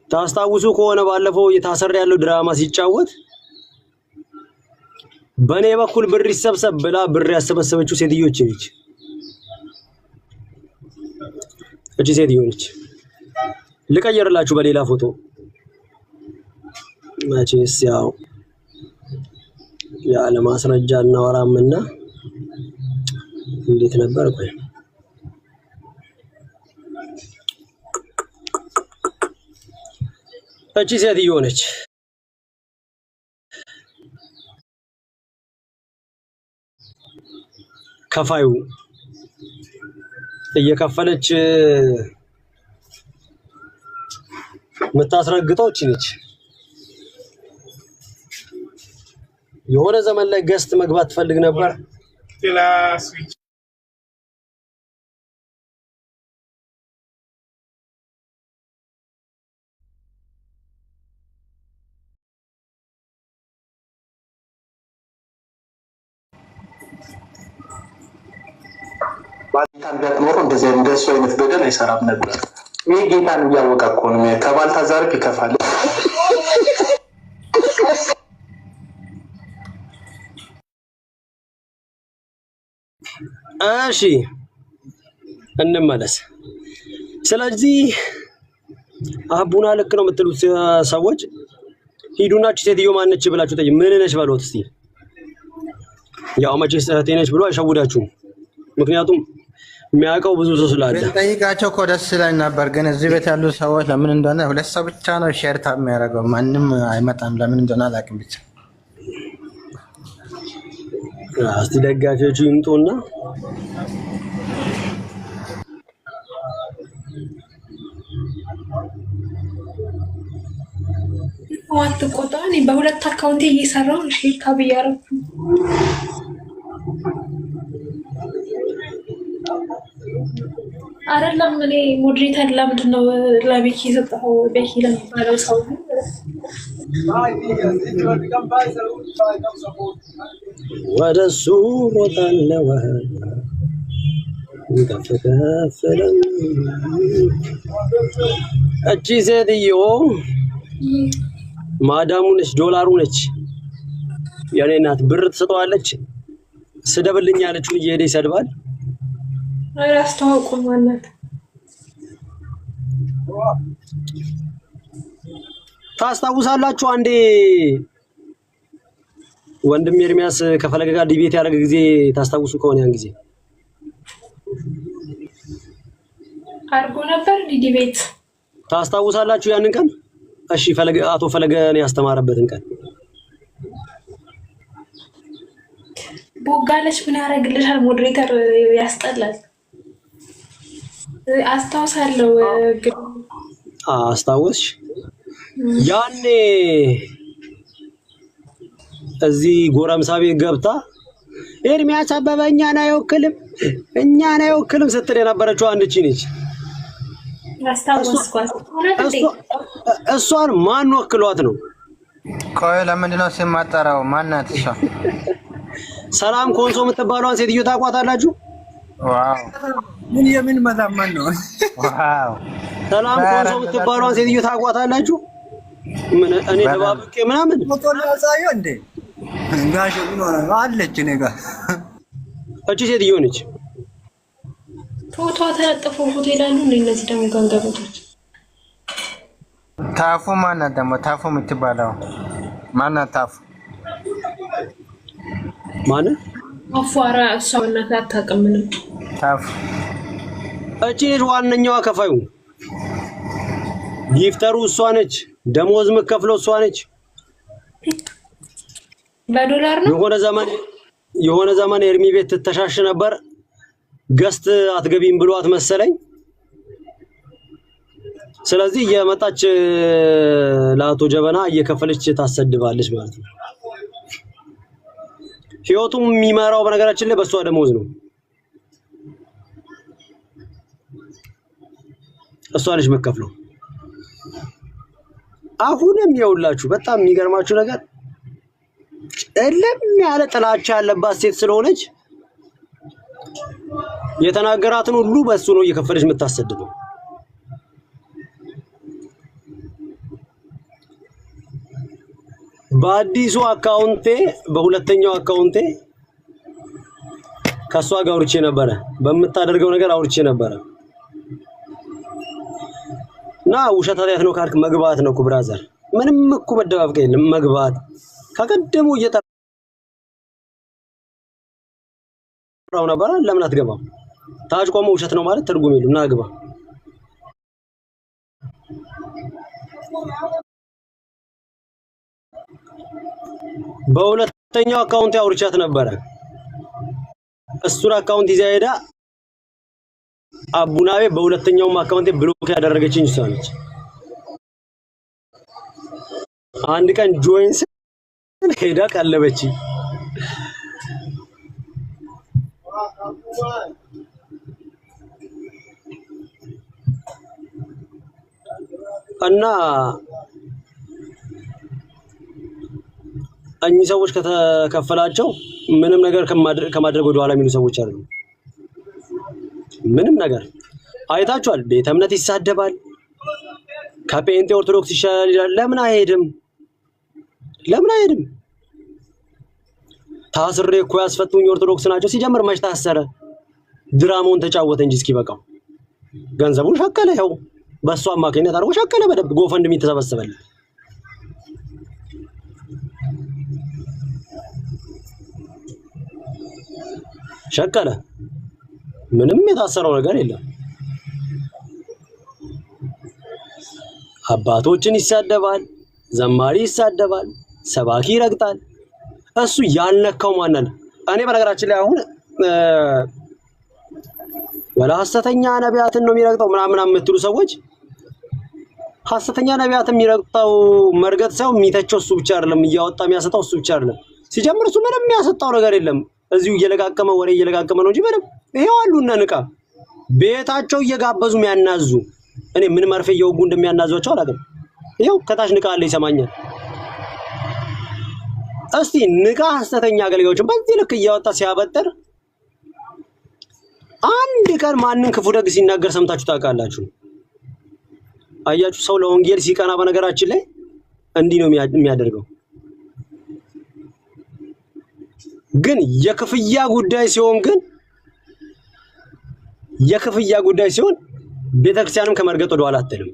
ታስታውሱ ከሆነ ባለፈው የታሰረ ያለው ድራማ ሲጫወት በኔ በኩል ብር ይሰብሰብ ብላ ብር ያሰበሰበችው ሴትዮች ነች እቺ ሴትዮ ነች ልቀየርላችሁ በሌላ ፎቶ ማቼስ ያው ያለ ማስረጃ እናወራምና እንዴት ነበር ቆይ እቺ ሴትዮ ነች ከፋዩ እየከፈለች መታስረግጠው እቺ ነች የሆነ ዘመን ላይ ገስት መግባት ትፈልግ ነበር ባልታን ቢያጥኖር እንደዚህ እንደሱ አይነት በደል አይሰራም ነበር ይሄ ጌታን ያወቀ እኮ ነው ከባልታዛር ይከፋል እሺ እንመለስ ስለዚህ አቡና ልክ ነው የምትሉት ሰዎች ሂዱና እቺ ሴትዮ ማነች ብላችሁ ጠይቁ ምን ነሽ ባሉት እስቲ ያው መቼስ እህቴ ነች ብሎ አይሸውዳችሁም ምክንያቱም የሚያውቀው ብዙ ሰው ስላለ ጠይቃቸው እኮ ደስ ይለኝ ነበር ግን እዚህ ቤት ያሉ ሰዎች ለምን እንደሆነ ሁለት ሰው ብቻ ነው ሼር ታብ የሚያደርገው ማንም አይመጣም ለምን እንደሆነ አላውቅም ብቻ እስቲ ደጋፊዎቹ ይምጡና ዋት ቆጣኒ በሁለት አካውንት እየሰራው ሼር ታብ ያረኩ አይደለም እኔ ሞዴሬተር ለምንድን ነው ለቤኪ የሰጠው ቤኪ ለሚባለው ሰው ወደሱ ሮጣለሁ እንተፈከፈለም እቺ ሴትዮ ማዳሙ ነች ዶላሩ ነች የኔ እናት ብር ትሰጠዋለች ስደብልኝ ያለችው እየሄደ ይሰድባል አላስተዋውቁ ማለት ታስታውሳላችሁ አንዴ ወንድም ኤርሚያስ ከፈለገ ጋር ዲቤት ያደረገ ጊዜ ታስታውሱ ከሆነ ያን ጊዜ አርጎ ነበር ዲቤት ታስታውሳላችሁ ያንን ቀን እሺ ፈለገ አቶ ፈለገን ያስተማረበትን ቀን ቦጋለች ምን ያረግልሻል ሞዴሬተር ያስጠላል አስታውሳለሁ ግን አስታውስሽ ያኔ እዚህ ጎረምሳ ቤት ገብታ ኤርሚያስ አበበ እኛን አይወክልም ስትል የነበረችው አንድ እቺ ነች እሷን ማን ወክሏት ነው ቆይ ለምንድን ነው ስም ማጣራው ማናት እሷ ሰላም ኮንሶ የምትባለዋን ሴትዮ ታቋታላችሁ ዋው ምን የምን መዛመን ነው ዋው ሰላም ኮንሶ የምትባለዋን ሴትዮ ታቋታላችሁ ምን እኔ ተባብቄ ምናምን ሞቶላ ሳይሆን እንዴ ጋሽ ምን ሆነ አለች እኔ ጋር እቺ ሴትዮ ነች ፎቶ ተለጥፎ ፎቶ ይላሉ እነዚህ ደግሞ ጋንጋቦቶች ታፉ ማናት ደግሞ ታፉ የምትባለው ማናት ታፉ ማን አፏራ እሷና አታውቅም ምንም ታፉ እቺ ነች ዋነኛዋ ከፋዩ ጊፍተሩ እሷ ነች ደሞዝ መከፍለው እሷ ነች በዶላር ነው የሆነ ዘመን ኤርሚ ቤት ተሻሽ ነበር ገስት አትገቢም ብሏት መሰለኝ ስለዚህ የመጣች ለአቶ ጀበና እየከፈለች ታሰድባለች ማለት ነው። ህይወቱም የሚመራው በነገራችን ላይ በሷ ደሞዝ ነው። እሷ ልጅ መከፍለው። አሁንም ይኸውላችሁ በጣም የሚገርማችሁ ነገር እለም ያለ ጥላቻ ያለባት ሴት ስለሆነች የተናገራትን ሁሉ በሱ ነው እየከፈለች የምታሰድበው። በአዲሱ አካውንቴ በሁለተኛው አካውንቴ ከሷ ጋር አውርቼ ነበረ። በመታደርገው ነገር አውርቼ ነበረ። ና ውሸት ኃጢአት ነው ካልክ መግባት ነው ብራዘር። ምንም እኮ መደባበቅ የለም መግባት። ከቀደሙ እየጠራው ነበር ለምን አትገባም? ታች ቆሞ ውሸት ነው ማለት ትርጉም የለም። ና ግባ። በሁለተኛው አካውንት አውርቻት ነበረ። እሱን አካውንት ይዛ ሄዳ አቡናቤ በሁለተኛው አካውንት ብሎክ ያደረገችኝ እሷ ነች። አንድ ቀን ጆይንስ ሄዳ ቀለበችኝ። እና እኚህ ሰዎች ከተከፈላቸው ምንም ነገር ከማድረግ ወደ ኋላ የሚሉ ሰዎች አይደሉም። ምንም ነገር አይታችኋል። ቤተ እምነት ይሳደባል። ከጴንጤ ኦርቶዶክስ ይሻላል ይላል። ለምን አይሄድም? ለምን አይሄድም? ታስሬ እኮ ያስፈቱኝ ኦርቶዶክስ ናቸው። ሲጀምር መች ታሰረ? ድራማውን ተጫወተ እንጂ እስኪበቃው ገንዘቡን ሸቀለ። ይኸው በእሱ አማካኝነት አድርጎ ሸቀለ። በደንብ ጎፈንድሚ ተሰበሰበለ። ሸቀለ። ምንም የታሰረው ነገር የለም። አባቶችን ይሳደባል፣ ዘማሪ ይሳደባል፣ ሰባኪ ይረግጣል። እሱ ያልነካው ማንነው? እኔ በነገራችን ላይ አሁን ወላ ሐሰተኛ ነቢያትን ነው የሚረግጠው ምናምን የምትሉ ሰዎች ሐሰተኛ ነቢያትን የሚረግጠው መርገጥ ሳይሆን የሚተቸው እሱ ብቻ አይደለም፣ እያወጣ የሚያሰጣው እሱ ብቻ አይደለም። ሲጀምር እሱ ምንም የሚያሰጣው ነገር የለም። እዚሁ እየለቃቀመ ወሬ እየለቃቀመ ነው እንጂ ምንም ይሄው አሉና ንቃ ቤታቸው እየጋበዙ የሚያናዙ እኔ ምን መርፌ እየወጉ እንደሚያናዟቸው አላውቅም። ይሄው ከታች ንቃ አለ ይሰማኛል። እስቲ ንቃ ሐሰተኛ አገልጋዮችን በዚህ ልክ እያወጣ ሲያበጥር አንድ ቀን ማንን ክፉ ደግ ሲናገር ሰምታችሁ ታውቃላችሁ? አያችሁ፣ ሰው ለወንጌል ሲቀና በነገራችን ላይ እንዲህ ነው የሚያደርገው። ግን የክፍያ ጉዳይ ሲሆን ቤተክርስቲያንም ከመርገጥ ወደ ኋላ አትልም።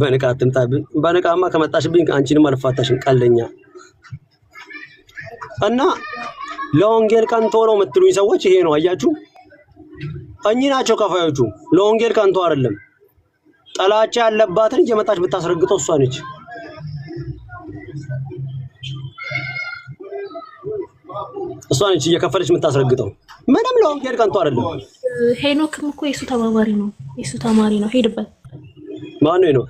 በንቃ አትምጣብኝ። በንቃማ ከመጣሽብኝ አንቺንም አልፋታሽም ቀልደኛ። እና ለወንጌል ቀንቶ ነው የምትሉኝ ሰዎች ይሄ ነው አያችሁ፣ እኚህ ናቸው ከፋዮቹ። ለወንጌል ቀንቶ አይደለም። ጠላቻ ያለባትን እየመጣች ብታስረግጠው እሷ ነች። እሷ ነች እየከፈለች የምታስረግጠው። ምንም ለወንጌል ቀንቶ አይደለም። ሄኖክም እኮ የሱ ተባባሪ ነው፣ የሱ ተማሪ ነው። ሄድበት። ማን ነው ሄኖክ?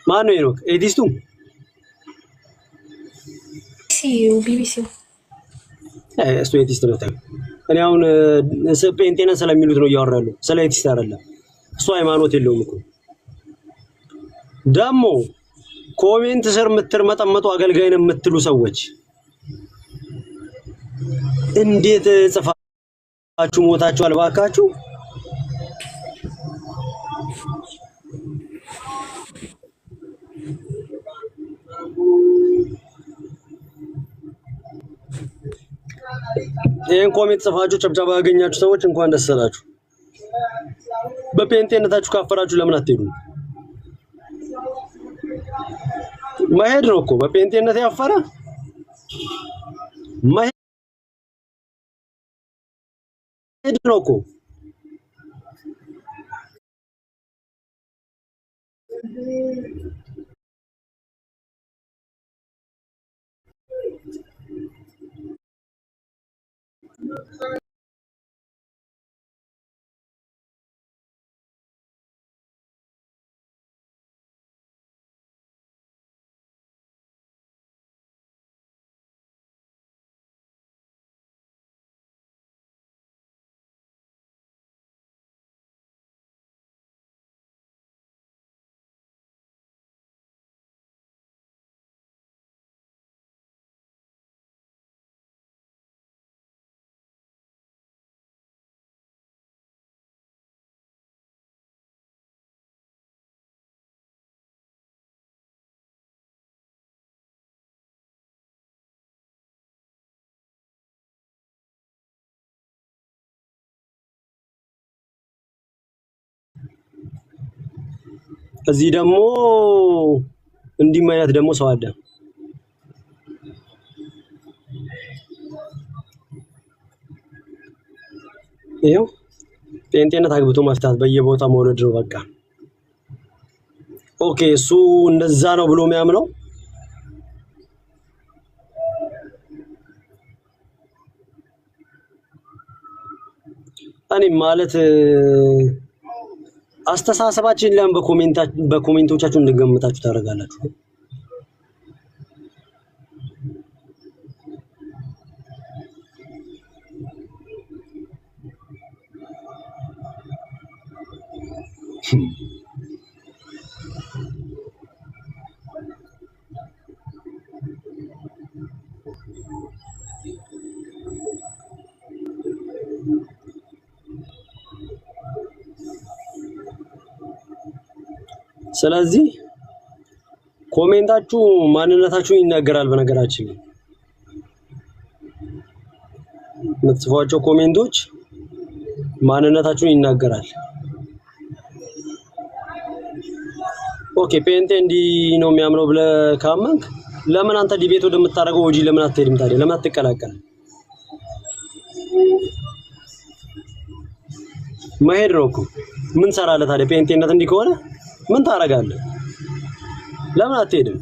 ማን ነው ሄኖክ? ኤዲስቱ ቢቢሲ እሱ ኤዲስት ነው። እኔ አሁን ጴንጤነን ስለሚሉት ነው እያወራሉ፣ ስለ ኤዲስት አይደለም። እሱ ሃይማኖት የለውም እኮ። ደግሞ ኮሜንት ስር የምትርመጠመጡ አገልጋይ ነው የምትሉ ሰዎች እንዴት ጽፋችሁ ሞታችሁ አልባካችሁ? ይሄን ኮሜንት ጽፋችሁ ጨብጨባ ያገኛችሁ ሰዎች እንኳን ደስ አላችሁ። በጴንጤነታችሁ ካፈራችሁ ለምን አትሄዱ? መሄድ ነው እኮ። በጴንጤነት ያፈረ መሄድ ነው እኮ። እዚህ ደግሞ እንዲማያት ደግሞ ሰው አለ። ይሄው ጴንጤነት አግብቶ መፍታት በየቦታው መውለድ ነው በቃ። ኦኬ እሱ እንደዛ ነው ብሎ የሚያምነው እኔ ማለት አስተሳሰባችን ለምን በኮሜንቶቻችሁ እንድገምታችሁ ታደርጋላችሁ? ስለዚህ ኮሜንታችሁ ማንነታችሁን ይናገራል። በነገራችን የምትጽፏቸው ኮሜንቶች ማንነታችሁን ይናገራል። ኦኬ ጴንጤ እንዲህ ነው የሚያምነው ብለህ ካመንክ ለምን አንተ ዲቤት ወደምታደርገው ወጂ ለምን አትሄድም ታዲያ? ለምን አትቀላቀልም? መሄድ ነው እኮ ምን ሰራለህ ታዲያ? ጴንጤነት እንዲህ ከሆነ ምን ታረጋለህ? ለምን አትሄድም?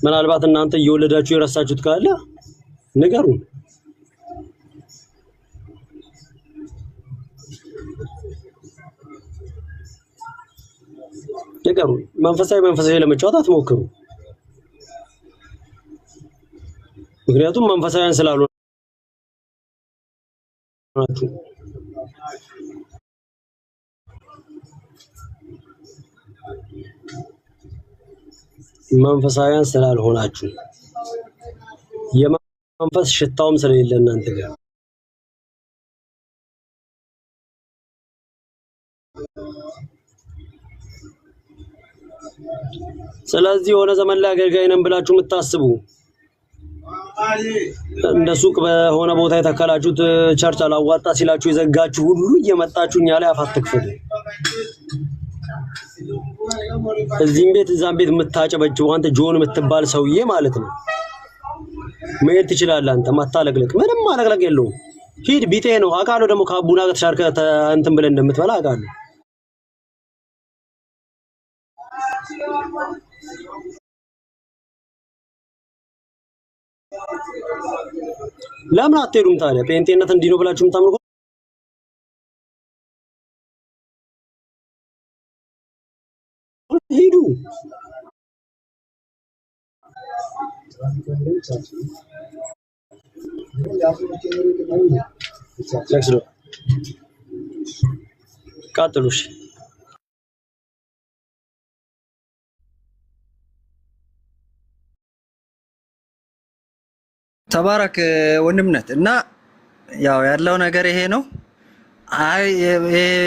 ምናልባት እናንተ እየወለዳችሁ የረሳችሁት ካለ ንገሩን። መንፈሳዊ ለመጫወት አትሞክሩ። ምክንያቱም መንፈሳዊያን ስላልሆናችሁ መንፈሳዊያን ስላልሆናችሁ የመንፈስ ሽታውም ስለሌለ እናንተ ጋር ስለዚህ የሆነ ዘመን ላይ አገልጋይ ነን ብላችሁ የምታስቡ እንደ ሱቅ በሆነ ቦታ የተከላችሁት ቸርች አላዋጣ ሲላችሁ የዘጋችሁ ሁሉ እየመጣችሁ እኛ ላይ አፋት ትክፈቱ። እዚህም ቤት እዛም ቤት የምታጨበጭው አንተ ጆን የምትባል ሰውዬ ማለት ነው። መሄድ ትችላለህ አንተ ማታለቅለቅ ምንም ማለቅለቅ የለውም። ሂድ ቢጤ ነው አውቃለሁ። ደግሞ ከአቡና ጋር ተሻርከ እንትን ብለን እንደምትበላ አውቃለሁ። ለምን አትሄዱም ታዲያ? ጴንጤነት እንዲህ ነው ብላችሁ የምታምኑ ሂዱ። ቀጥሉሽ ተባረክ ወንድምነት እና ያው ያለው ነገር ይሄ ነው። አይ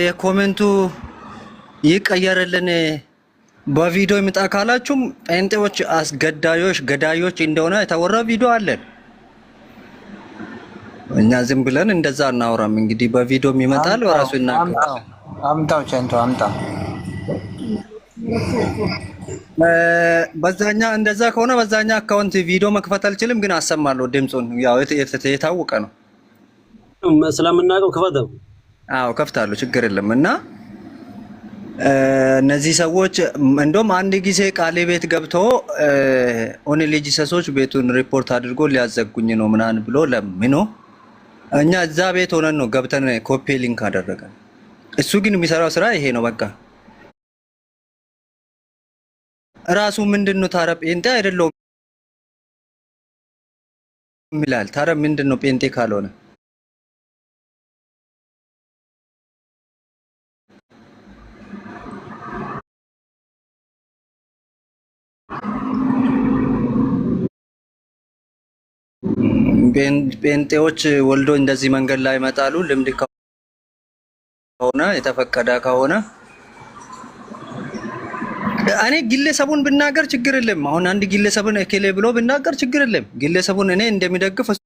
የኮሜንቱ ይቀየርልን በቪዲዮ ይምጣ ካላችሁም ጴንጤዎች አስገዳዮች ገዳዮች እንደሆነ የተወራ ቪዲዮ አለን። እኛ ዝም ብለን እንደዛ እናወራም። እንግዲህ በቪዲዮ ይመጣል ራሱ ይናገራል። አምጣው ቸንቶ አምጣ። በዛኛ እንደዛ ከሆነ በዛኛ አካውንት ቪዲዮ መክፈት አልችልም፣ ግን አሰማለሁ ድምጹን። ያው የታወቀ ነው ስለምናውቀው ክፈተው። አዎ ከፍታለሁ፣ ችግር የለም። እና እነዚህ ሰዎች እንደውም አንድ ጊዜ ቃሌ ቤት ገብቶ ኦንሊ ጂሰሶች ቤቱን ሪፖርት አድርጎ ሊያዘጉኝ ነው ምናምን ብሎ ለምኖ እኛ እዛ ቤት ሆነን ነው ገብተን ኮፒ ሊንክ አደረገን። እሱ ግን የሚሰራው ስራ ይሄ ነው። በቃ ራሱ ምንድነው ታዲያ ጴንጤ አይደለሁም ይላል። ታዲያ ምንድነው ጴንጤ ካልሆነ? ጴንጤዎች ወልዶ እንደዚህ መንገድ ላይ ይመጣሉ። ልምድ ከሆነ የተፈቀደ ከሆነ እኔ ግለሰቡን ብናገር ችግር የለም። አሁን አንድ ግለሰቡን እከሌ ብሎ ብናገር ችግር የለም። ግለሰቡን እኔ እንደሚደግፍ እሱ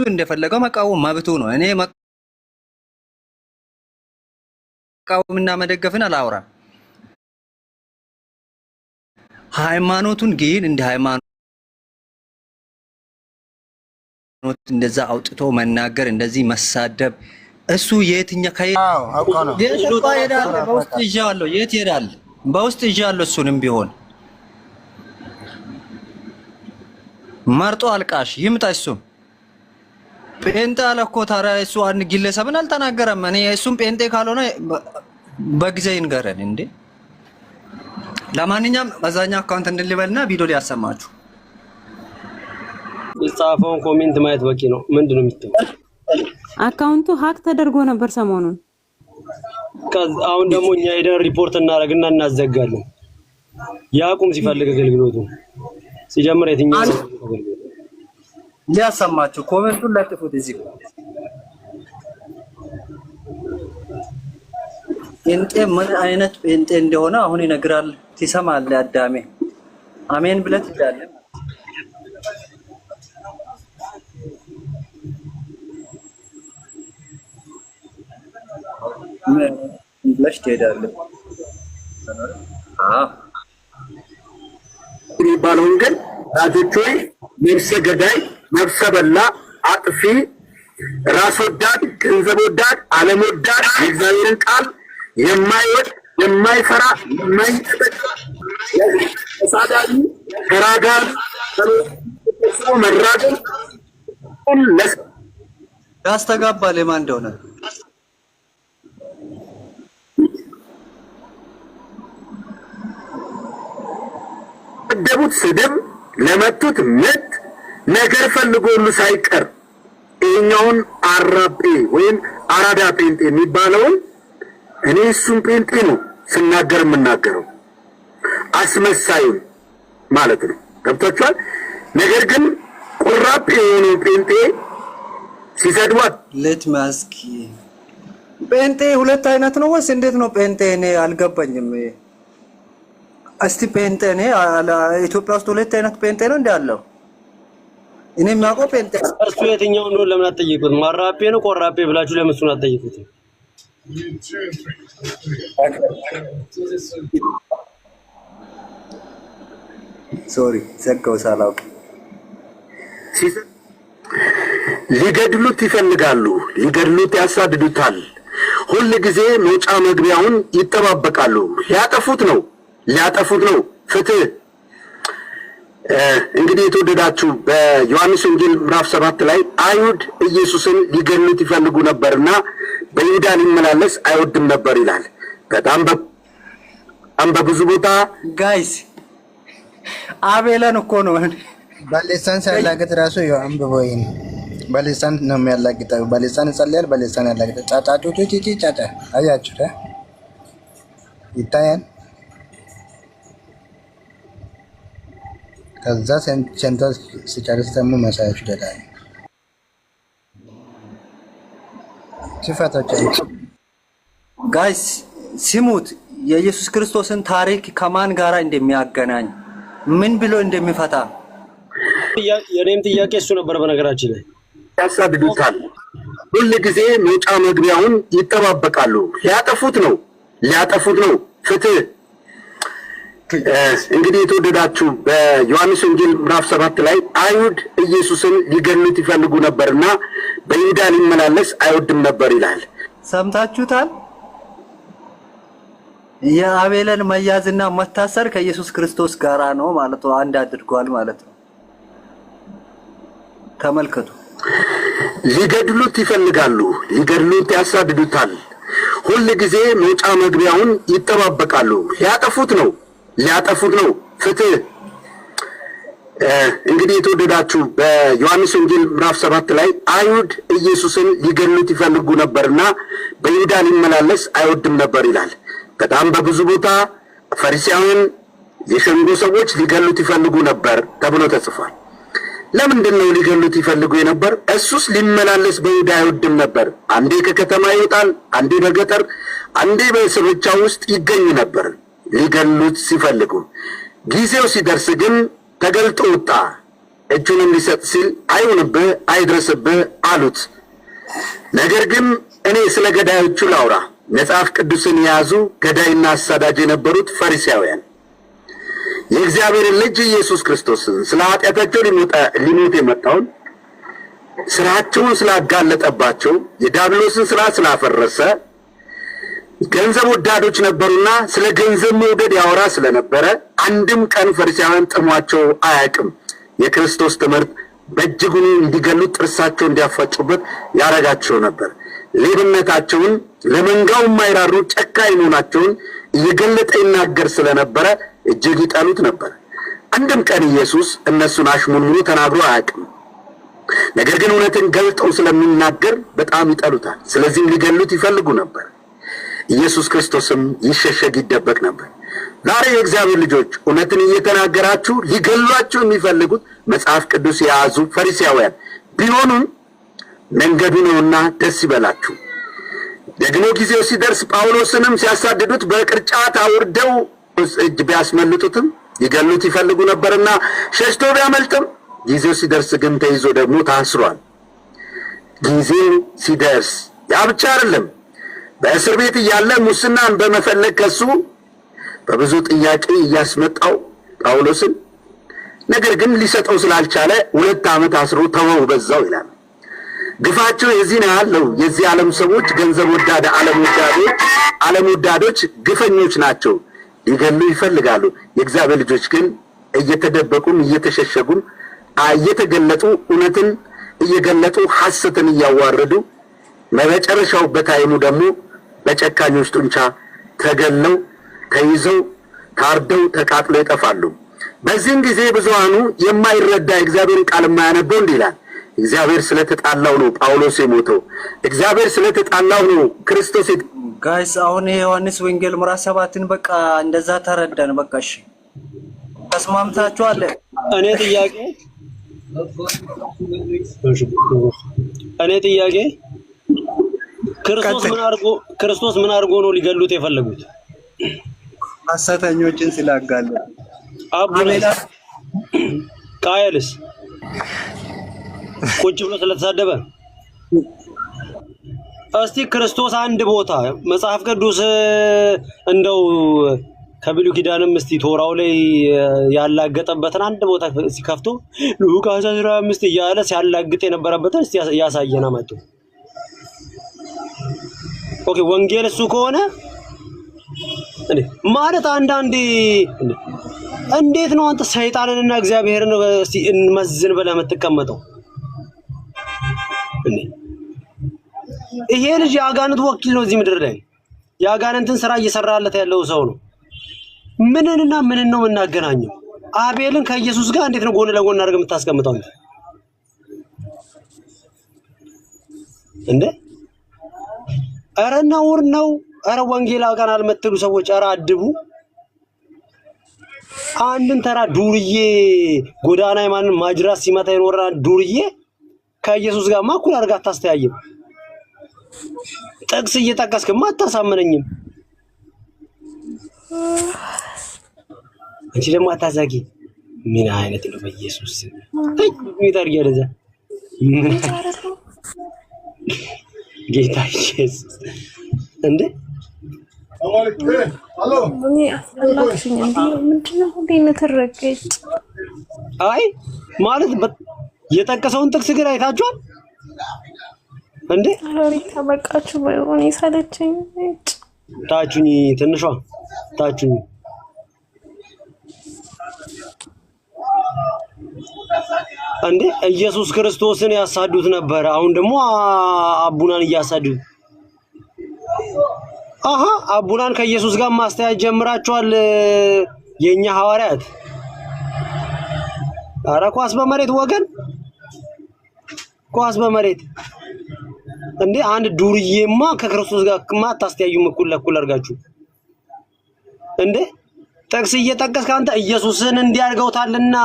እንደፈለገው መቃወም መብቱ ነው። እኔ መቃወምና መደገፍን አላወራም። ሃይማኖቱን ግን እንደ ሃይማኖት እንደዛ አውጥቶ መናገር እንደዚህ መሳደብ እሱ የትኛ በውስጥ ይዣለሁ። የት ይሄዳል? በውስጥ ይዣለሁ። እሱንም ቢሆን መርጦ አልቃሽ ይምጣ። እሱም ጴንጤ አለ እኮ ታዲያ እሱ አንድ ግለሰብን አልተናገረም። እኔ እሱም ጴንጤ ካልሆነ በጊዜ ይንገረን እንዴ። ለማንኛውም በዛኛው አካውንት እንድልበልና ቪዲዮ ሊያሰማችሁ የጻፈውን ኮሜንት ማየት በቂ ነው። ምንድነው የሚተው? አካውንቱ ሀክ ተደርጎ ነበር ሰሞኑን። አሁን ደግሞ እኛ ሄደን ሪፖርት እናደርግና እናዘጋለን። ያቁም ሲፈልግ አገልግሎቱ ሲጀምር የትኛው አገልግሎት ሊያሰማችሁ ኮሜንቱን ለጥፉት። እዚህ ጴንጤ ምን አይነት ጴንጤ እንደሆነ አሁን ይነግራል። ትሰማለህ አዳሜ? አሜን ብለህ ትላለህ። ብለሽ ትሄዳለህ። የሚባለውን ግን ራጆች ሆይ ነፍሰ ገዳይ፣ ነፍሰ በላ፣ አጥፊ፣ ራስ ወዳድ፣ ገንዘብ ወዳድ፣ ዓለም ወዳድ፣ የእግዚአብሔርን ቃል የማይወድ የማይፈራ የማይጠበቅ ተሳዳቢ፣ ተራጋሚ፣ መራገም ያስተጋባል የማን እንደሆነ ደቡት ስድብ ለመቱት ምት ነገር ፈልጎ ሁሉ ሳይቀር ይሄኛውን አራጴ ወይም አራዳ ጴንጤ የሚባለውን እኔ እሱም ጴንጤ ነው ስናገር የምናገረው አስመሳዩን ማለት ነው። ገብቷችኋል? ነገር ግን ቁራጴ የሆነው ጴንጤ ሲሰድቧት ለትማስኪ ጴንጤ ሁለት አይነት ነው ወይስ እንዴት ነው ጴንጤ? እኔ አልገባኝም። እስቲ ጴንጤ እኔ ኢትዮጵያ ውስጥ ሁለት አይነት ጴንጤ ነው እንዳለው እኔ የሚያውቀው ጴንጤ እሱ የትኛው ነው? ለምን አትጠይቁት? ማራጴ ነው ቆራጴ ብላችሁ ለምን እሱን አትጠይቁት? ሶሪ ዘጋው ሳላውቅ። ሊገድሉት ይፈልጋሉ፣ ሊገድሉት ያሳድዱታል። ሁል ጊዜ መውጫ መግቢያውን ይጠባበቃሉ። ሊያጠፉት ነው ፍትህ። እንግዲህ የተወደዳችሁ በዮሐንስ ወንጌል ምዕራፍ 7 ላይ አይሁድ ኢየሱስን ሊገድሉት ይፈልጉ ነበርና በይሁዳ ሊመላለስ አይወድም ነበር ይላል። በጣም በብዙ ቦታ ጋይስ አቤለን እኮ ነው በልሳን ሲያላግጥ ራሱ አንብቦይን በልሳን ነው የሚያላግጠው። በልሳን ይጸልያል፣ በልሳን ያላግጣል። ጫጫቶቹ ጫጫ አያችሁ ይታያል። ከዛ ሴንተር ሲጨርስ ደግሞ መሳያችሁ ደዳይ ሲፈታቸው ጋይስ ሲሙት የኢየሱስ ክርስቶስን ታሪክ ከማን ጋራ እንደሚያገናኝ ምን ብሎ እንደሚፈታ የኔም ጥያቄ እሱ ነበር። በነገራችን ላይ ያሳድዱታል። ሁል ጊዜ መውጫ መግቢያውን ይጠባበቃሉ። ሊያጠፉት ነው ፍትህ። እንግዲህ የተወደዳችሁ በዮሐንስ ወንጌል ምዕራፍ 7 ላይ አይሁድ ኢየሱስን ሊገድሉት ይፈልጉ ነበርና በይሁዳ ሊመላለስ አይወድም ነበር ይላል። ሰምታችሁታል? የአቤልን መያዝና መታሰር ከኢየሱስ ክርስቶስ ጋራ ነው ማለት ነው። አንድ አድርጓል ማለት ነው። ተመልከቱ። ሊገድሉት ይፈልጋሉ፣ ሊገድሉት ያሳድዱታል። ሁል ጊዜ መውጫ መግቢያውን ይጠባበቃሉ። ሊያጠፉት ነው። ፍትህ። እንግዲህ የተወደዳችሁ በዮሐንስ ወንጌል ምዕራፍ 7 ላይ አይሁድ ኢየሱስን ሊገድሉት ይፈልጉ ነበርና በይሁዳ ሊመላለስ አይወድም ነበር ይላል። በጣም በብዙ ቦታ ፈሪሳውያን የሸንጎ ሰዎች ሊገድሉት ይፈልጉ ነበር ተብሎ ተጽፏል። ለምንድን ነው ሊገድሉት ይፈልጉ የነበር? እሱስ ሊመላለስ በይሁዳ አይወድም ነበር። አንዴ ከከተማ ይወጣል፣ አንዴ በገጠር፣ አንዴ በስርቻ ውስጥ ይገኝ ነበር ሊገድሉት ሲፈልጉ። ጊዜው ሲደርስ ግን ተገልጦ ወጣ። እጁንም ሊሰጥ ሲል አይሁንብህ፣ አይድረስብህ አሉት። ነገር ግን እኔ ስለ ገዳዮቹ ላውራ። መጽሐፍ ቅዱስን የያዙ ገዳይና አሳዳጅ የነበሩት ፈሪሳውያን የእግዚአብሔርን ልጅ ኢየሱስ ክርስቶስን ስለ ኃጢአታቸው ሊሞት የመጣውን ስራቸውን ስላጋለጠባቸው የዲያብሎስን ስራ ስላፈረሰ ገንዘብ ወዳዶች ነበሩና ስለ ገንዘብ መውደድ ያወራ ስለነበረ አንድም ቀን ፈሪሳውያን ጥሟቸው አያውቅም። የክርስቶስ ትምህርት በእጅጉኑ እንዲገሉት ጥርሳቸው እንዲያፋጩበት ያረጋቸው ነበር። ሌብነታቸውን፣ ለመንጋው የማይራሩ ጨካኝ መሆናቸውን እየገለጠ ይናገር ስለነበረ እጅግ ይጠሉት ነበር። አንድም ቀን ኢየሱስ እነሱን አሽሙንሙኖ ተናግሮ አያውቅም። ነገር ግን እውነትን ገልጠው ስለሚናገር በጣም ይጠሉታል። ስለዚህም ሊገሉት ይፈልጉ ነበር። ኢየሱስ ክርስቶስም ይሸሸግ ይደበቅ ነበር። ዛሬ የእግዚአብሔር ልጆች እውነትን እየተናገራችሁ ሊገሏችሁ የሚፈልጉት መጽሐፍ ቅዱስ የያዙ ፈሪሳውያን ቢሆኑም መንገዱ ነውና ደስ ይበላችሁ። ደግሞ ጊዜው ሲደርስ ጳውሎስንም ሲያሳድዱት በቅርጫት አውርደው እጅ ቢያስመልጡትም ሊገሉት ይፈልጉ ነበርና ሸሽቶ ቢያመልጥም ጊዜው ሲደርስ ግን ተይዞ ደግሞ ታስሯል። ጊዜው ሲደርስ ያ ብቻ አይደለም። በእስር ቤት እያለ ሙስናን በመፈለግ ከሱ በብዙ ጥያቄ እያስመጣው ጳውሎስን፣ ነገር ግን ሊሰጠው ስላልቻለ 2 ዓመት አስሮ ተወው በዛው ይላል። ግፋቸው የዚህን ያህል ነው። የዚህ ዓለም ሰዎች ገንዘብ ወዳድ ዓለም ወዳዶች ግፈኞች ናቸው። ሊገሉ ይፈልጋሉ። የእግዚአብሔር ልጆች ግን እየተደበቁም እየተሸሸጉም እየተገለጡ እውነትን እየገለጡ ሐሰትን እያዋረዱ በመጨረሻው በታይሙ ደግሞ በጨካኞች ጡንቻ ተገለው ተይዘው ታርደው ተቃጥለው ይጠፋሉ። በዚህም ጊዜ ብዙሃኑ የማይረዳ እግዚአብሔርን ቃል የማያነበው እንዲህ ይላል፣ እግዚአብሔር ስለተጣላው ነው ጳውሎስ የሞተው፣ እግዚአብሔር ስለተጣላው ነው ክርስቶስ። ጋይስ አሁን የዮሐንስ ወንጌል ምዕራፍ 7ን በቃ እንደዛ ተረዳን። በቃ እሺ ተስማምታችኋል? እኔ ጥያቄ ክርስቶስ ምን አድርጎ ነው ሊገሉት የፈለጉት? ሐሰተኞችን ስላጋለጠ። አቡኔላ ቃየልስ ቁጭ ብሎ ስለተሳደበ። እስቲ ክርስቶስ አንድ ቦታ መጽሐፍ ቅዱስ እንደው ከብሉይ ኪዳንም እስቲ ቶራው ላይ ያላገጠበትን አንድ ቦታ ሲከፍቶ ሉቃስ 15 እያለ ሲያላግጥ የነበረበትን እስቲ ያሳየና መጥቶ። ኦኬ ወንጌል እሱ ከሆነ ማለት አንዳንዴ እንዴት ነው አንተ ሰይጣንንና እግዚአብሔርን እስቲ እንመዝን ብለህ የምትቀመጠው? ይሄ ልጅ የአጋንንት ወኪል ነው እዚህ ምድር ላይ የአጋንንትን ስራ እየሰራለት ያለው ሰው ነው። ምንንና ምንን ነው የምናገናኘው? አቤልን ከኢየሱስ ጋር እንዴት ነው ጎን ለጎን አድርገህ የምታስቀምጠው እንዴ? ኧረ ነውር ነው። ኧረ ወንጌላ ጋር አልመተሉ ሰዎች ኧረ አድቡ። አንድን ተራ ዱርዬ ጎዳና የማንን ማጅራት ሲመታ የኖረን ዱርዬ ከኢየሱስ ጋር ማኩል አድርጋ አታስተያየም። ጥቅስ እየጠቀስክማ አታሳምነኝም። አንቺ ደግሞ አታዛጊ። ምን አይነት ነው በኢየሱስ ሚታርጊ ያለዛ ጌታ ኢየሱስ እንዴ አይ ማለት የጠቀሰውን ጥቅስ ግን አይታችኋል እንዴ? አሪ ተበቃችሁ ባይሆን ይሰለቸኝ ታቹኝ ትንሿ ታችሁ እንዴ ኢየሱስ ክርስቶስን ያሳዱት ነበር። አሁን ደግሞ አቡናን እያሳዱት። አሃ አቡናን ከኢየሱስ ጋር ማስተያየት ጀምራቸዋል የኛ ሐዋርያት። ኧረ ኳስ በመሬት ወገን፣ ኳስ በመሬት እንዴ! አንድ ዱርዬማ ከክርስቶስ ጋር ማታስተያዩም እኩል ለኩል አድርጋችሁ እንዴ! ጥቅስ እየጠቀስክ አንተ ኢየሱስን እንዲያርገውታልና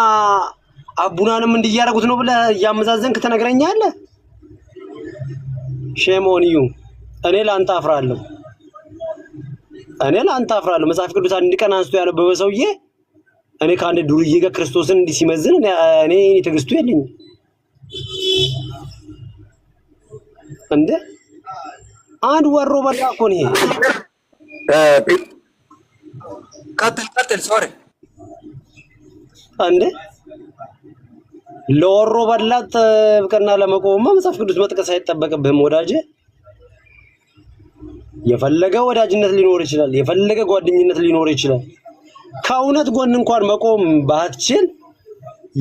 አቡናንም እንዲያረጉት ነው ብለህ ያመዛዘንክ ተነግረኛለህ። ሼም ኦን ዩ። እኔ ላንተ አፍራለሁ፣ መጽሐፍ ቅዱስ አንድ ቀን አንስቶ ያነበበ ሰውዬ እኔ ከአንድ ዱርዬ ጋር ክርስቶስን እንዲህ ሲመዝን እኔ ትዕግስቱ የለኝም እንዴ! አንድ ወሮ በላ እኮ ነው ይሄ። ቀጥል ሶሪ እንዴ ለወሮ በላት ብቀና ለመቆም መጽሐፍ ቅዱስ መጥቀስ አይጠበቅብህም ወዳጄ። የፈለገ ወዳጅነት ሊኖር ይችላል፣ የፈለገ ጓደኝነት ሊኖር ይችላል። ከእውነት ጎን እንኳን መቆም ባትችል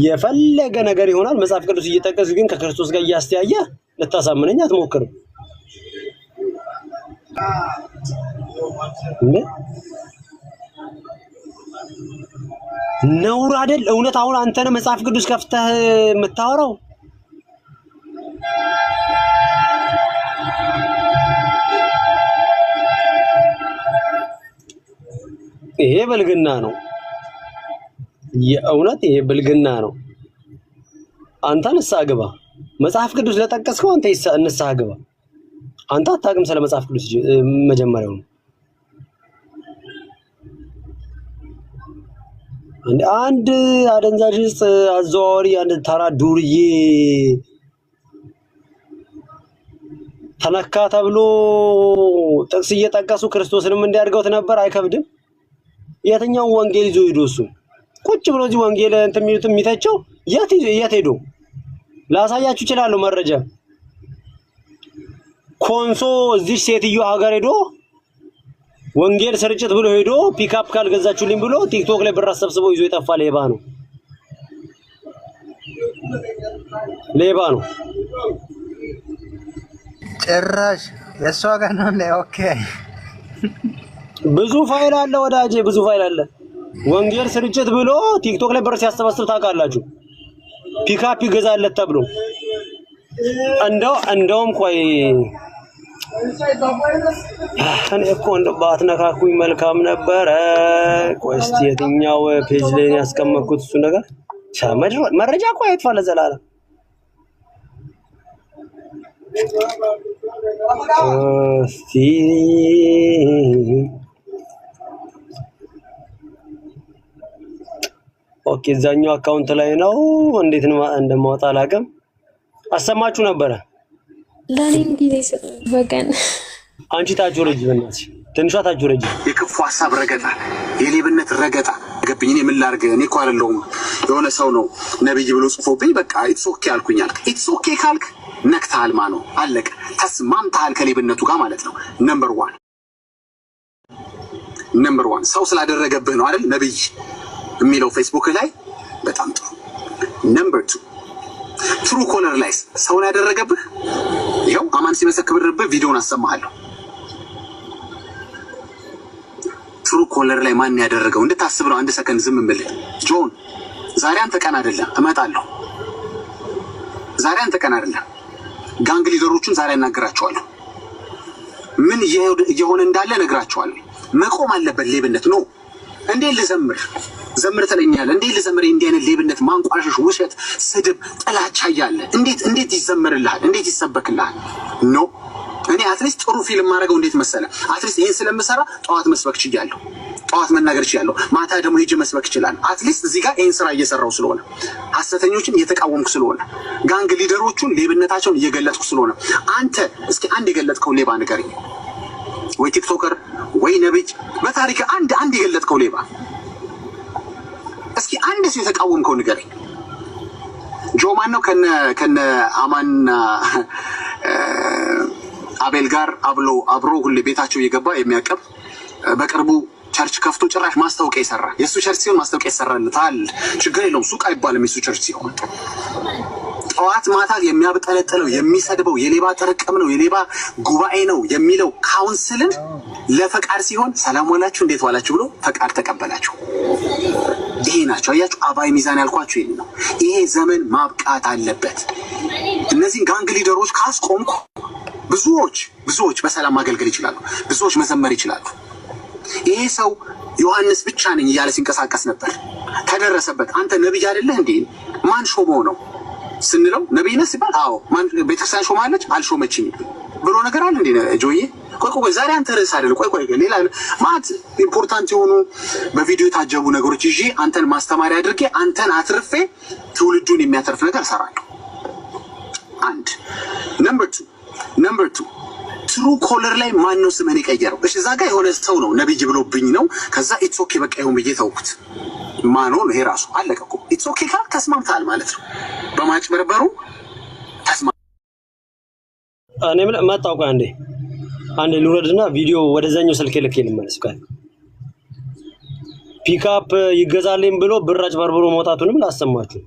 የፈለገ ነገር ይሆናል። መጽሐፍ ቅዱስ እየጠቀስ ግን ከክርስቶስ ጋር እያስተያየ ልታሳምነኝ አትሞክርም እንዴ! ነውር አይደል? እውነት አሁን አንተ ነህ መጽሐፍ ቅዱስ ከፍተህ የምታወራው? ይሄ ብልግና ነው። የእውነት ይሄ ብልግና ነው። አንተ ንስሐ ግባ። መጽሐፍ ቅዱስ ለጠቀስከው አንተ ንስሐ ግባ። አንተ አታውቅም ስለ መጽሐፍ ቅዱስ መጀመሪያው ነው። አንድ አደንዛዥ ዕፅ አዘዋዋሪ አንድ ተራ ዱርዬ ተነካ ተብሎ ጥቅስ እየጠቀሱ ክርስቶስንም እንዲያርገውት ነበር። አይከብድም? የትኛው ወንጌል ይዞ ሄዶ እሱ ቁጭ ብሎ እዚህ ወንጌል እንትን የሚሉት የሚተቸው የት ሄዶ ላሳያችሁ እችላለሁ መረጃ። ኮንሶ እዚህ ሴትዮ ሀገር ሄዶ ወንጌል ስርጭት ብሎ ሄዶ ፒክአፕ ካልገዛችሁልኝ ብሎ ቲክቶክ ላይ ብር አሰብስቦ ይዞ የጠፋ ሌባ ነው። ጭራሽ የሷ ጋር ነው እንዴ? ኦኬ ብዙ ፋይል አለ ወዳጄ፣ ብዙ ፋይል አለ። ወንጌል ስርጭት ብሎ ቲክቶክ ላይ ብር ሲያሰባስብ ታውቃላችሁ። ፒክአፕ ይገዛለት ተብሎ እንደውም ቆይ እኔ እኮ እንደው ባትነካኩኝ መልካም ነበረ። ቆይ እስኪ የትኛው ፔጅ ላይ ያስቀመጥኩት እሱ ነገር መረጃ እኮ አይጥፋ ለዘላለም። እስኪ ኦኬ፣ እዛኛው አካውንት ላይ ነው። እንዴት ነው እንደማወጣ አላውቅም። አሰማችሁ ነበረ ለኔ ጊዜ በቀን አንቺ ታጆረጅ በእናትሽ ትንሿ ታጆረጅ የክፉ ሐሳብ ረገጣ፣ የሌብነት ረገጣ ገብኝ። እኔ ምን ላድርግ? እኔ እኮ አይደለሁም የሆነ ሰው ነው ነብይ ብሎ ጽፎብኝ በቃ ኢትስ ኦኬ አልኩኝ። ኢትስ ኦኬ ካልክ ነክተሃል ማለት ነው። አለቀ። ተስማምተሃል ከሌብነቱ ጋር ማለት ነው። ነምበር ዋን ሰው ስላደረገብህ ነው አይደል ነብይ የሚለው ፌስቡክ ላይ በጣም ጥሩ። ነምበር 2 ትሩ ኮለር ላይ ሰውን ያደረገብህ ይኸው አማን ሲመሰክርብህ ቪዲዮን አሰማሃለሁ። ትሩ ኮለር ላይ ማን ያደረገው እንድታስብ ነው። አንድ ሰከንድ ዝም ብለህ ጆን፣ ዛሬ አንተ ቀን አይደለም እመጣለሁ። ዛሬ አንተ ቀን አይደለም። ጋንግ ሊደሮቹን ዛሬ እናገራቸዋለሁ። ምን እየሆነ እንዳለ ነግራቸዋለሁ። መቆም አለበት ሌብነት ነው። እንዴ ልዘምር ዘምር ትለኛለህ? እንዴ ልዘምር? እንዲህ አይነት ሌብነት፣ ማንቋሸሽ፣ ውሸት፣ ስድብ፣ ጥላቻ እያለ እንዴት ይዘምርልሃል? እንዴት ይሰበክልሃል? ኖ እኔ አትሊስት ጥሩ ፊልም ማድረገው እንዴት መሰለ? አትሊስት ይሄን ስለምሰራ ጠዋት መስበክ ችያለሁ፣ ጠዋት መናገር ችያለሁ፣ ማታ ደግሞ ሄጄ መስበክ እችላለሁ። አትሊስት እዚህ ጋር ይሄን ስራ እየሰራው ስለሆነ፣ ሐሰተኞችን እየተቃወምኩ ስለሆነ፣ ጋንግ ሊደሮቹን ሌብነታቸውን እየገለጥኩ ስለሆነ፣ አንተ እስኪ አንድ የገለጥከው ሌባ ንገረኝ። ወይ ቲክቶከር ወይ ነብይ በታሪክ አንድ የገለጥከው ሌባ እስኪ አንድ ሰው የተቃወምከው ንገረኝ። ጆማን ነው ከነ አማንና አቤል ጋር አብሮ ሁሌ ቤታቸው እየገባ የሚያቀብ በቅርቡ ቸርች ከፍቶ ጭራሽ ማስታወቂያ ይሰራ። የሱ ቸርች ሲሆን ማስታወቂያ ይሰራልታል። ችግር የለውም። ሱቅ አይባልም የሱ ቸርች ሲሆን። ጠዋት ማታ የሚያብጠለጥለው የሚሰድበው የሌባ ጥርቅም ነው የሌባ ጉባኤ ነው የሚለው ካውንስልን ለፈቃድ ሲሆን ሰላም ዋላችሁ እንዴት ዋላችሁ ብሎ ፈቃድ ተቀበላችሁ። ይሄ ናቸው አያችሁ አባይ ሚዛን ያልኳችሁ ይሄ ነው። ይሄ ዘመን ማብቃት አለበት። እነዚህ ጋንግ ሊደሮች ካስቆምኩ ብዙዎች በሰላም ማገልገል ይችላሉ። ብዙዎች መዘመር ይችላሉ። ይሄ ሰው ዮሐንስ ብቻ ነኝ እያለ ሲንቀሳቀስ ነበር። ተደረሰበት። አንተ ነብይ አይደለህ እንዴ? ማን ሾመው ነው ስንለው ነብይ ነህ ሲባል አዎ ማን ቤተክርስቲያን ሾማለች አልሾመችኝ ብሎ ነገር አለ እንዴ ጆዬ? ቆይ ዛሬ አንተ ርዕስ አይደል? ቆይ ሌላ ማለት ኢምፖርታንት የሆኑ በቪዲዮ የታጀቡ ነገሮች ይዤ አንተን ማስተማሪያ አድርጌ አንተን አትርፌ ትውልዱን የሚያተርፍ ነገር እሰራለሁ። አንድ ነምበር 2 ትሩ ኮለር ላይ ማን ነው ስምን የቀየረው? እሺ እዛ ጋር የሆነ ሰው ነው ነብይ ብሎብኝ ነው። ከዛ ኢትስ ኦኬ በቃ ይሁን ብዬ ተውኩት። ማን ነው ይሄ ራሱ አለቀ እኮ። ኢትስ ኦኬ ካል ተስማምታል ማለት ነው። በማጭበርበሩ እኔ መጣሁ። ቆይ አንዴ ልውረድና ቪዲዮ ወደዛኛው ስልክ ልክ ልመለስ። ቆይ ፒክአፕ ይገዛልኝ ብሎ ብር አጭበርብሮ መውጣቱንም ላሰማችሁ።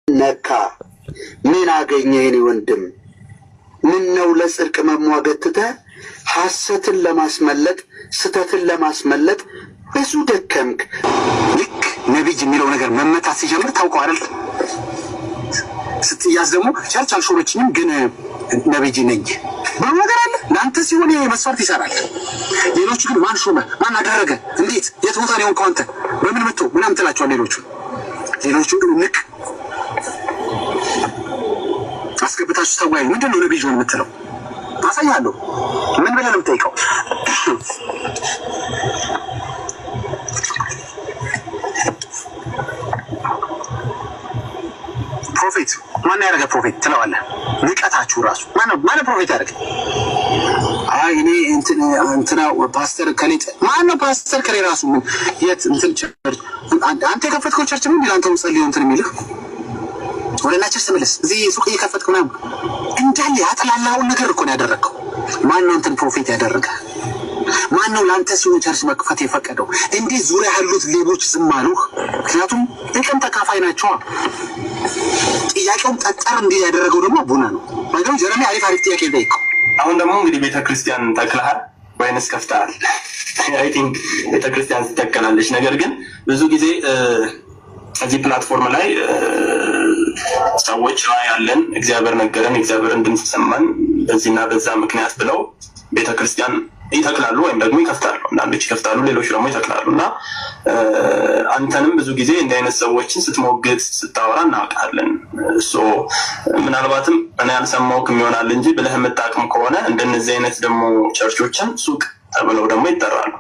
ነካ ምን አገኘ የኔ ወንድም? ምን ነው ለጽድቅ መሟገት ትተህ ሐሰትን ለማስመለጥ ስተትን ለማስመለጥ ብዙ ደከምክ። ልክ ነብይ የሚለው ነገር መመታት ሲጀምር ታውቀው አይደል? ስትያዝ ደግሞ ቸርች አልሾመችኝም ግን ነብይ ነኝ ብሎ ነገር አለ። ለአንተ ሲሆን ይሄ መስፈርት ይሰራል። ሌሎቹ ግን ማን ሾመ? ማን አደረገ? እንዴት? የት ቦታ ነው አንተ? በምን መጥቶ ምናምን ትላቸዋል። ሌሎቹ ግን ልክ አስገብታችሁ ተዋይ ምንድን ነው ነብይ ሆነ የምትለው? አሳያለሁ። ምን ብለህ ነው የምጠይቀው? ፕሮፌት ማን ያደረገ ፕሮፌት ትለዋለህ? ንቀታችሁ ራሱ ማን ፕሮፌት ያደረገ? አይ እኔ እንትና ፓስተር ከሌ ማን ነው ፓስተር ከሌ ራሱ ምን የት እንትን ቸርች አንተ የከፈትከው ቸርች ምን ይላል? አንተው ጸልየው እንትን የሚልህ ወደ ላቸር ተመለስ። እዚህ ሱቅ እየከፈትኩ ምናምን እንዳለ ያጥላላውን ነገር እኮ ነው ያደረገው። ማን ነው እንትን ፕሮፌት ያደረገ? ማን ነው ለአንተ ሲሆን ቸርች መክፈት የፈቀደው? እንዴት ዙሪያ ያሉት ሌቦች ዝም አሉህ? ምክንያቱም ጥቅም ተካፋይ ናቸዋ። ጥያቄውም ጠጠር እንዲህ ያደረገው ደግሞ ቡና ነው ማለት ጀረሚ አሪፍ ጥያቄ ጠይቀው። አሁን ደግሞ እንግዲህ ቤተክርስቲያን ተክለሃል ወይንስ ከፍተሃል? አይ ቲንክ ቤተክርስቲያን ትተከላለች። ነገር ግን ብዙ ጊዜ እዚህ ፕላትፎርም ላይ ሰዎች ያለን እግዚአብሔር ነገረን እግዚአብሔርን ድምፅ ሰማን በዚህና በዛ ምክንያት ብለው ቤተክርስቲያን ይተክላሉ ወይም ደግሞ ይከፍታሉ። አንዳንዶች ይከፍታሉ፣ ሌሎች ደግሞ ይተክላሉ። እና አንተንም ብዙ ጊዜ እንዲህ አይነት ሰዎችን ስትሞግት ስታወራ እናውቃለን። ምናልባትም እኔ ያልሰማሁም ይሆናል እንጂ ብለህ የምታውቅም ከሆነ እንደነዚህ አይነት ደግሞ ቸርቾችን ሱቅ ተብለው ደግሞ ይጠራሉ።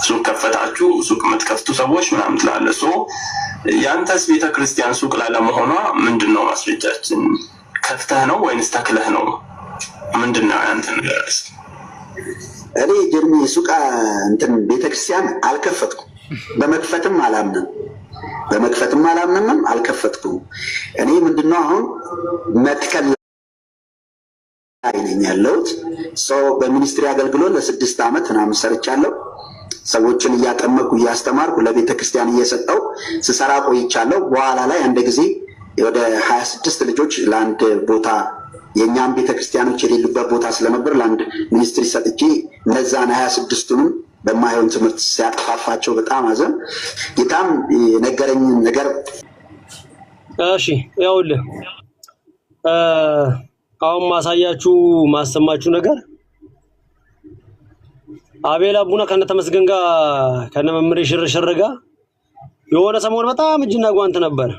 ሱቅ ከፈታችሁ ሱቅ የምትከፍቱ ሰዎች ምናምን ትላለህ። ያንተስ ቤተክርስቲያን ሱቅ ላለመሆኗ ምንድነው ማስረጃችን? ከፍተህ ነው ወይንስ ተክለህ ነው? ምንድነው ያንተ ነገር? እኔ ጀርሚ ሱቅ እንትን ቤተክርስቲያን አልከፈትኩም። በመክፈትም አላምንም አልከፈትኩም። እኔ ምንድነው አሁን መትከል ላይ ነኝ ያለሁት። በሚኒስትሪ አገልግሎት ለ6 ዓመት ምናምን ሰርቻለሁ። ሰዎችን እያጠመቁ እያስተማርኩ ለቤተ ክርስቲያን እየሰጠው ስሰራ ቆይቻለሁ። በኋላ ላይ አንድ ጊዜ ወደ 26 ልጆች ለአንድ ቦታ የኛም ቤተ ክርስቲያኖች የሌሉበት ቦታ ስለነበር ለአንድ ሚኒስትሪ ሰጥቼ እነዛን 26ቱንም በማይሆን ትምህርት ሲያጠፋፋቸው በጣም አዘን። ጌታም ነገረኝ ነገር እሺ ያውልህ አሁን ማሰማችሁ ነገር አቤል አቡና ከነተመስገን ጋር ከነመምሬ ሽርሽር ጋር የሆነ ሰሞን በጣም እጅና ጓንት ነበር።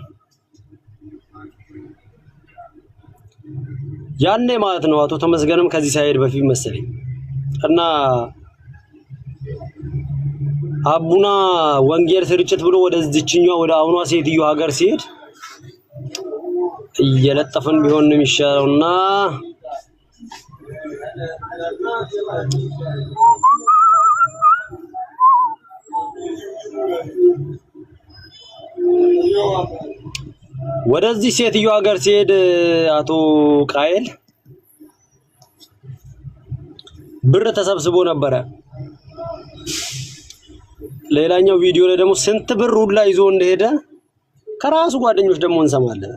ያኔ ማለት ነው አቶ ተመስገንም ከዚህ ሳይሄድ በፊት መሰለኝ እና አቡና ወንጌል ስርጭት ብሎ ወደዚህኛው ወደ አሁኗ ሴትዮ ሀገር ሲሄድ እየለጠፈን ቢሆን ነው የሚሻለውና ወደዚህ ሴትዮ ሀገር ሲሄድ አቶ ቃየል ብር ተሰብስቦ ነበረ። ሌላኛው ቪዲዮ ላይ ደግሞ ስንት ብር ሁላ ይዞ እንደሄደ ከራሱ ጓደኞች ደግሞ እንሰማለን።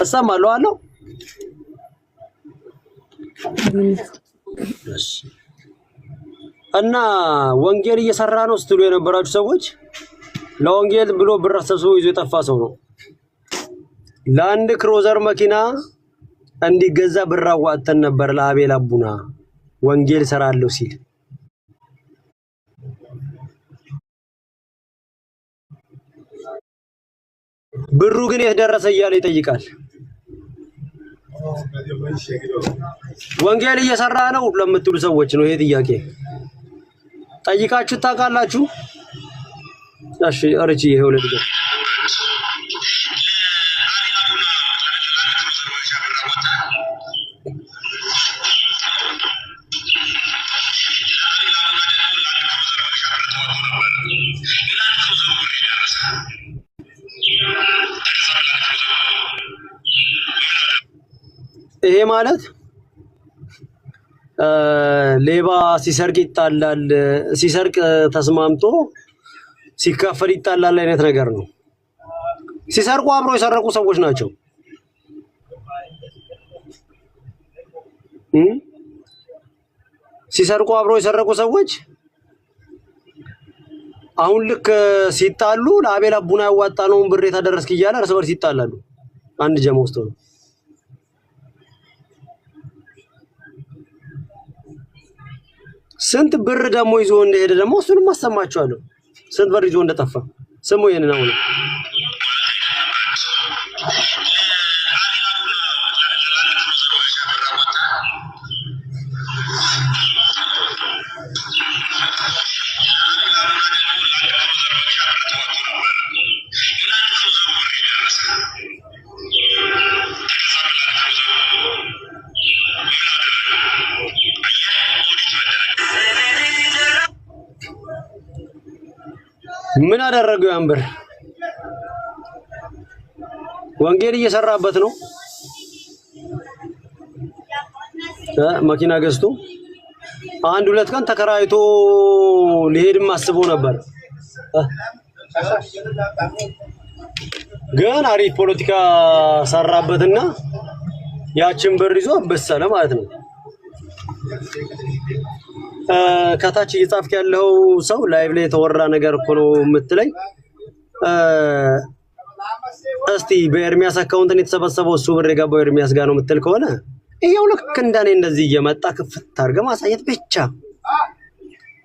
እሰማለሁ አለው። እና ወንጌል እየሰራ ነው ስትሉ የነበራችሁ ሰዎች ለወንጌል ብሎ ብር ሰብስቦ ይዞ የጠፋ ሰው ነው። ለአንድ ክሮዘር መኪና እንዲገዛ ብር አዋጥተን ነበር ለአቤል አቡና ወንጌል ሰራለሁ ሲል። ብሩ ግን የደረሰ እያለ ይጠይቃል። ወንጌል እየሰራ ነው ለምትሉ ሰዎች ነው ይሄ ጥያቄ። ጠይቃችሁ ታውቃላችሁ? እሺ አርጂ ይሄው ለድገ ይሄ ማለት ሌባ ሲሰርቅ ይጣላል፣ ሲሰርቅ ተስማምቶ ሲካፈል ይጣላል አይነት ነገር ነው። ሲሰርቁ አብሮ የሰረቁ ሰዎች ናቸው። ሲሰርቁ አብሮ የሰረቁ ሰዎች አሁን ልክ ሲጣሉ ለአቤል አቡና ያዋጣነውን ብር የተደረስክ እያለ እርስ በርስ ይጣላሉ። አንድ ጀማ ውስጥ ነው። ስንት ብር ደግሞ ይዞ እንደሄደ ደግሞ እሱንም አሰማችኋለሁ። ስንት ብር ይዞ እንደጠፋ ስሙ። ይሄንን አሁን ምን አደረገው? ያን ብር ወንጌል እየሰራበት ነው። መኪና ገዝቶ አንድ ሁለት ቀን ተከራይቶ ሊሄድም አስቦ ነበር። ግን አሪፍ ፖለቲካ ሰራበትና ያችን ብር ይዞ በሰለ ማለት ነው። ከታች እየጻፍክ ያለው ሰው ላይቭ ላይ የተወራ ነገር እኮ ነው የምትለኝ። እስቲ በኤርሚያስ አካውንት የተሰበሰበው እሱ ብር የገባው ኤርሚያስ ጋር ነው የምትል ከሆነ ይሄው ልክ እንደኔ እንደዚህ እየመጣ ክፍት አድርገህ ማሳየት ብቻ።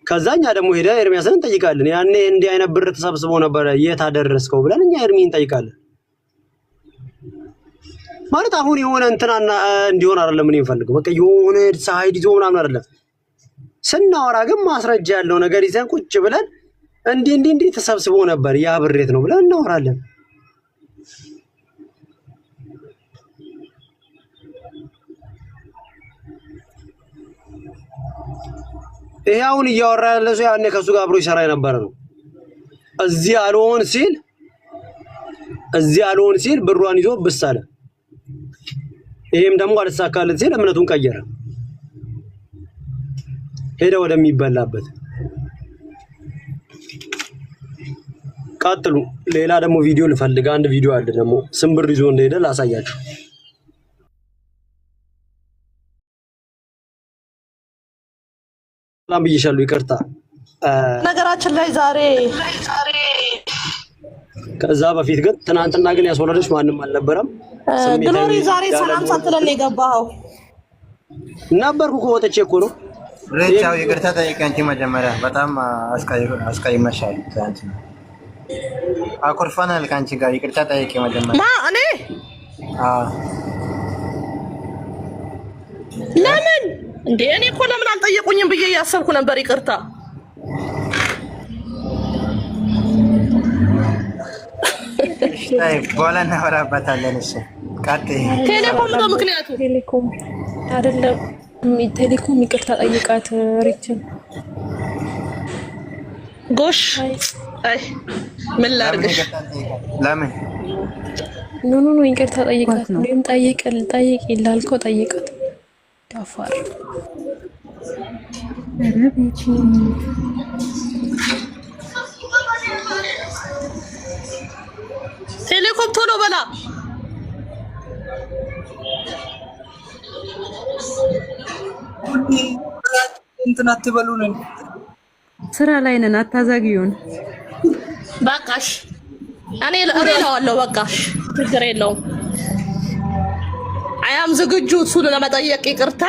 ከዛኛ ደግሞ ሄደ ኤርሚያስን እንጠይቃለን። ያኔ እንዲህ አይነት ብር ተሰብስቦ ነበር የት አደረስከው ብለን እኛ ኤርሚን እንጠይቃለን። ማለት አሁን የሆነ እንትና እንዲሆን አይደለም ምን ይፈልገው በቃ የሆነ ሳይድ ይዞ ምናምን አይደለም። ስናወራ ግን ማስረጃ ያለው ነገር ይዘን ቁጭ ብለን እንዲህ ተሰብስቦ ነበር ያ ብሬት ነው ብለን እናወራለን። ይሄ አሁን እያወራ ያለ ሰው ያኔ ከሱ ጋር አብሮ ይሰራ የነበረ ነው። እዚህ አልሆን ሲል ብሯን ይዞ ብሳለ። ይሄም ደግሞ አልተሳካለት ሲል እምነቱን ቀየረ፣ ሄደ ወደሚበላበት። ቀጥሉ። ሌላ ደግሞ ቪዲዮ ልፈልግ። አንድ ቪዲዮ አለ ደግሞ ስም ብር ይዞ እንደሄደ ላሳያችሁ። ሰላም ብዬሻለሁ፣ ይቅርታ። ነገራችን ላይ ዛሬ ከዛ በፊት ግን ትናንትና ግን ያስወረደች ማንም አልነበረም። ግሎሪ ዛሬ ሰላም ሳትለን የገባኸው ነበርኩ እኮ ወጥቼ እኮ ነው። ሬቻው ይቅርታ ጠይቀኝ። አንቺ መጀመሪያ በጣም አስቀይመሻል። አንቺ አኮርፈናል ከአንቺ ጋር። ይቅርታ ጠይቄ መጀመሪያ እኔ ለምን እንዴ? እኔ እኮ ለምን አልጠየቁኝም ብዬ እያሰብኩ ነበር። ይቅርታ በኋላ እናወራበታለን። እሺ ቴሌኮም ነው ምክንያቱ። ቴሌኮም አይደለም፣ ቴሌኮም ይቅርታ ጠይቃት ሪችን ጎሽ። አይ ምን ላድርግሽ? ለምን ኖ ይቅርታ ጠይቃት ነው ጠይቅ ይላልከው ጠይቃት ዳፋር ረቤቺ ቴሌኮም ቶሎ በላ እንትን አትበሉን ስራ ላይ ነን አታዛጊውን በቃሽ እኔ እለዋለሁ በቃሽ ችግር የለውም አያም ዝግጁ እሱን ለመጠየቅ ይቅርታ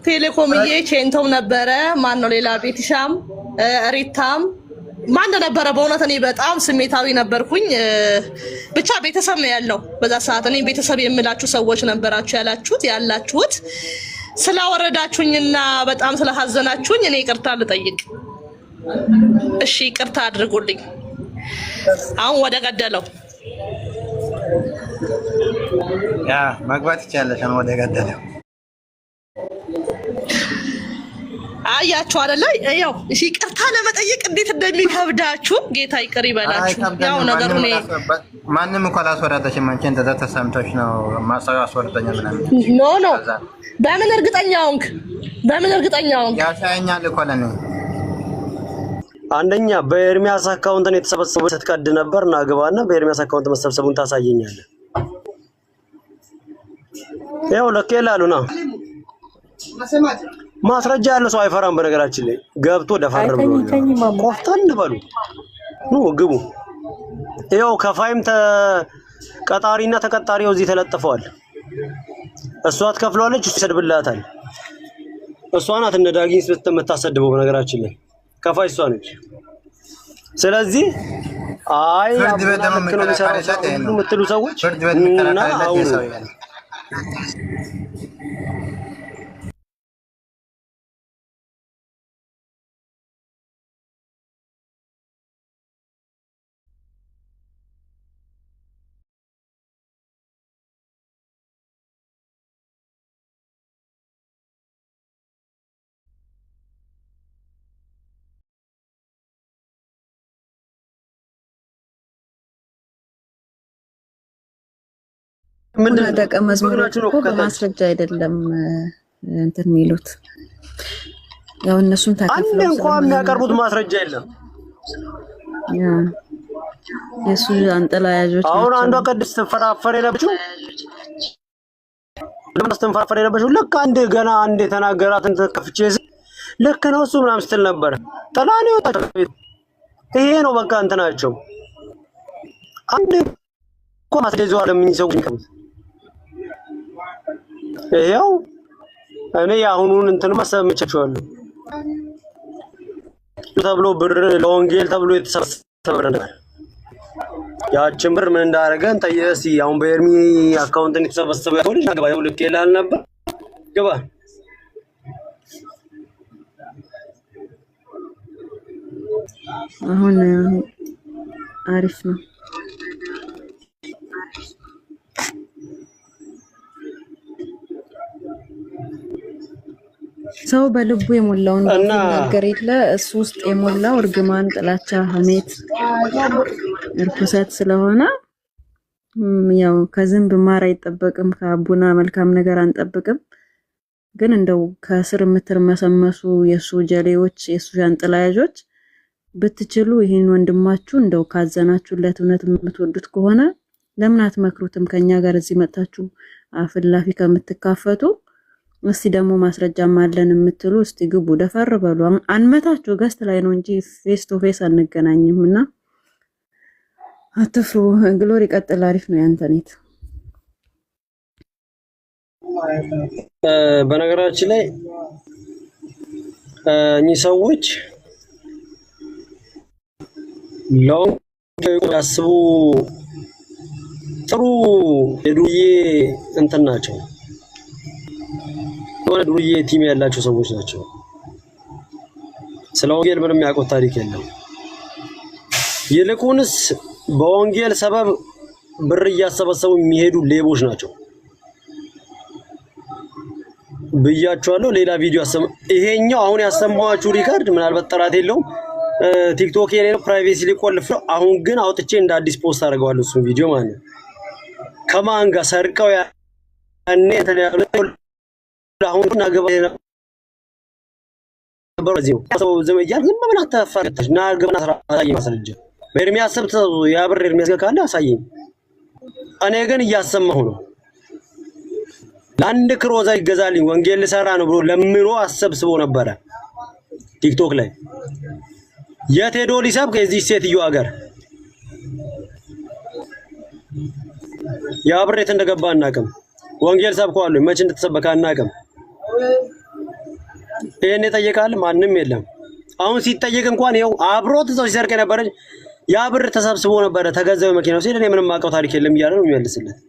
ቴሌኮምዬ ቼንቶም ነበረ ማን ነው ሌላ ቤትሻም ሪታም ማን ነበረ በእውነት እኔ በጣም ስሜታዊ ነበርኩኝ ብቻ ቤተሰብ ነው ያለው በዛ ሰዓት እኔ ቤተሰብ የምላችሁ ሰዎች ነበራችሁ ያላችሁት ስላወረዳችሁኝና በጣም ስለሐዘናችሁኝ እኔ ይቅርታ ልጠይቅ እሺ ይቅርታ አድርጉልኝ አሁን ወደ ገደለው ያ ማግባት ይቻላል አሁን ወደ ገደለው አያችሁ አይደለ ያው እሺ ይቅርታ ለመጠየቅ እንዴት እንደሚከብዳችሁ ጌታ ይቅር ይበላችሁ ያው ነገሩ ነው ማንንም እኮ አላስወራደሽም አንቺ እንደዛ ተሰምቶሽ ነው ማሳው አስወርደኛ ምናምን ኖ በምን እርግጠኛ ሆንክ ያሳየኛል እኮ ለኔ አንደኛ በኤርሚያስ አካውንት ነው የተሰበሰበው ስትቀድ ነበር እና ግባና በኤርሚያስ አካውንት መሰብሰቡን ታሳየኛለህ ያው ለከላሉና ማስረጃ ያለው ሰው አይፈራም በነገራችን ላይ ገብቶ ደፋር ብሎ ቆፍጠን በሉ ነው ግቡ ያው ከፋይም ተቀጣሪና ተቀጣሪው እዚህ ተለጥፈዋል እሷ አትከፍሏለች እሱ ይሰድብላታል እሷ ናት እንደ ዳጊስ የምታሰድበው በነገራችን ላይ ከፋይ እሷ ነች ስለዚህ አይ አብራም ነው የሚሰራው የምትሉ ሰዎች እና አውሩ ምን ደቀ መዝሙሮች እኮ በማስረጃ አይደለም እንትን የሚሉት ያው እነሱን ታከፍለው አንድ እንኳን የሚያቀርቡት ማስረጃ የለም የሱ አንጠላ ያጆች አሁን አንዷ ቅድስት ተፈራፈረ የለበችው ለማስተንፈራፈረ የለበችው ልክ አንድ ገና አንድ የተናገራትን ተከፍቼ ልክ ነው እሱ ምናምን ስትል ነበር ጠላኔ ወጣ ይሄ ነው በቃ እንትናቸው አንድ እኮ ማስረጃው አለምን ይሰው ይሄው እኔ ያሁኑን እንትን ማሰምቻቸዋለሁ ተብሎ ብር ለወንጌል ተብሎ የተሰበሰበ ነበር ያችን ብር ምን እንዳደረገን ጠየሲ አሁን በኤርሚ አካውንትን የተሰበሰበ ያው ልጅ አገባ ይው ልክ ይላል ነበር ገባ አሁን አሪፍ ነው ሰው በልቡ የሞላውን ነገር የለ እሱ ውስጥ የሞላው እርግማን ጥላቻ ሐሜት እርኩሰት ስለሆነ ያው ከዝንብ ማር አይጠበቅም ከአቡና መልካም ነገር አንጠብቅም ግን እንደው ከስር የምትርመሰመሱ የሱ ጀሌዎች የሱ ጃንጥላያጆች ብትችሉ ይሄን ወንድማችሁ እንደው ካዘናችሁለት እውነት የምትወዱት ከሆነ ለምን አትመክሩትም ከኛ ጋር እዚህ መጣችሁ አፍላፊ ከምትካፈቱ እስቲ ደግሞ ማስረጃም አለን የምትሉ እስቲ ግቡ ደፈር በሉ አንመታችሁ ገስት ላይ ነው እንጂ ፌስ ቱ ፌስ አንገናኝምና አትፍሩ ግሎሪ ቀጥል አሪፍ ነው ያንተኔት በነገራችን ላይ እኚህ ሰዎች ለው ያስቡ ጥሩ የዱዬ እንትን ናቸው ወደ ዱዬ ቲም ያላቸው ሰዎች ናቸው ስለ ወንጌል ምንም ያውቁት ታሪክ የለም ይልቁንስ በወንጌል ሰበብ ብር እያሰበሰቡ የሚሄዱ ሌቦች ናቸው ብያቸዋለሁ ሌላ ቪዲዮ ይሄኛው አሁን ያሰማኋችሁ ሪካርድ ምናልባት ጥራት የለውም ቲክቶክ የኔ ፕራይቬሲ ሊቆልፍ ነው። አሁን ግን አውጥቼ እንደ አዲስ ፖስት አደርገዋለሁ እሱ ቪዲዮ ማለት ነው። ከማን ጋር ሰርቀው ያኔ የተለያዩ አሁን ናገባ በዚሁ ሰው ዘመያል ዝም ብላ ተፈረተሽ ናገባና አሳይ ማስረጃ በኤርሚያስ ሰብተው ያብር ኤርሚያስ ጋር ካለ አሳየኝ። እኔ ግን እያሰማሁ ነው። ለአንድ ክሮዛ ይገዛልኝ ወንጌል ልሰራ ነው ብሎ ለምኖ አሰብስቦ ነበረ ቲክቶክ ላይ። የት ሄዶ ሊሰብክ የዚህ ሴትዮ ሀገር ያብር የት እንደገባ አናውቅም። ወንጌል ሰብከዋል መቼ እንደተሰበከ አናውቅም። ይሄን ይጠይቃል ማንም የለም። አሁን ሲጠየቅ እንኳን ይኸው አብሮት እዛው ሲሰርቅ የነበረ ያ ብር ተሰብስቦ ነበረ ተገዘበ መኪናው ሲል እኔ ምንም ማውቀው ታሪክ የለም እያለ ነው የሚመልስለት።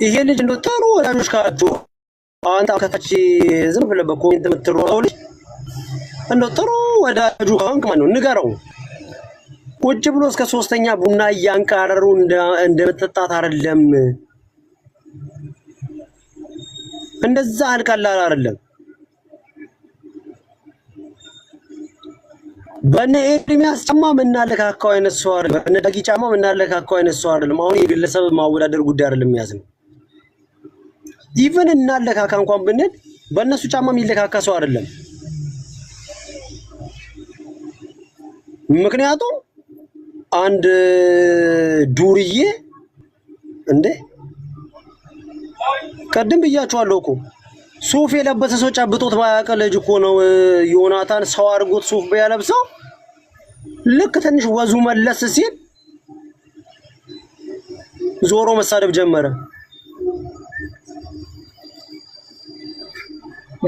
ይሄ ልጅ እንደው ጥሩ ወላጆች ካላችሁ አንተ ከታች ዝም ብለህ በኮሜንት የምትሮጠው ልጅ እንደው ጥሩ ወዳጁ ካንክ ማን ነው ንገረው። ቁጭ ብሎ እስከ ሶስተኛ ቡና እያንቃረሩ እንደመጠጣት አይደለም። እንደዛ አልቀላል አይደለም። በእነ ኤርሚያስ ጫማ ምናለካካው አይነት ሰው አይደለም። በእነ ዳጊ ጫማ ምናለካካው አይነት ሰው አይደለም። አሁን የግለሰብ ማወዳደር ጉዳይ አይደለም ያዝ ነው። ኢቭን እናለካካ እንኳን ብንል በእነሱ ጫማ የሚለካካ ሰው አይደለም። ምክንያቱም አንድ ዱርዬ እንዴ ቀደም ብያችኋለሁ እኮ ሱፍ የለበሰ ሰው ጨብጦት ባያቀ ልጅ እኮ ነው ዮናታን ሰው አድርጎት ሱፍ ቢያለብሰው ልክ ትንሽ ወዙ መለስ ሲል ዞሮ መሳደብ ጀመረ።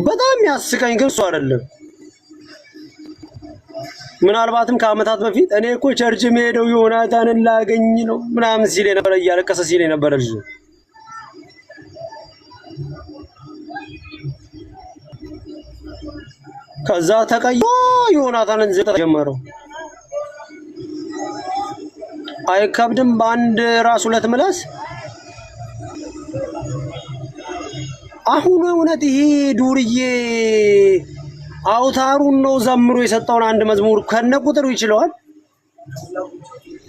በጣም ያስቀኝ ግን እሱ አይደለም። ምናልባትም ከአመታት በፊት እኔ እኮ ቸርች የምሄደው ዮናታንን ላገኝ ነው ምናምን ሲል የነበረ እያለቀሰ ሲል የነበረ ልጅ ነው። ከዛ ተቀይሮ ዮናታንን ዝቅ ጀመረው። አይከብድም በአንድ ራስ ሁለት ምላስ። አሁን እውነት ይሄ ዱርዬ አውታሩን ነው ዘምሮ የሰጠውን አንድ መዝሙር ከነቁጥሩ ይችላል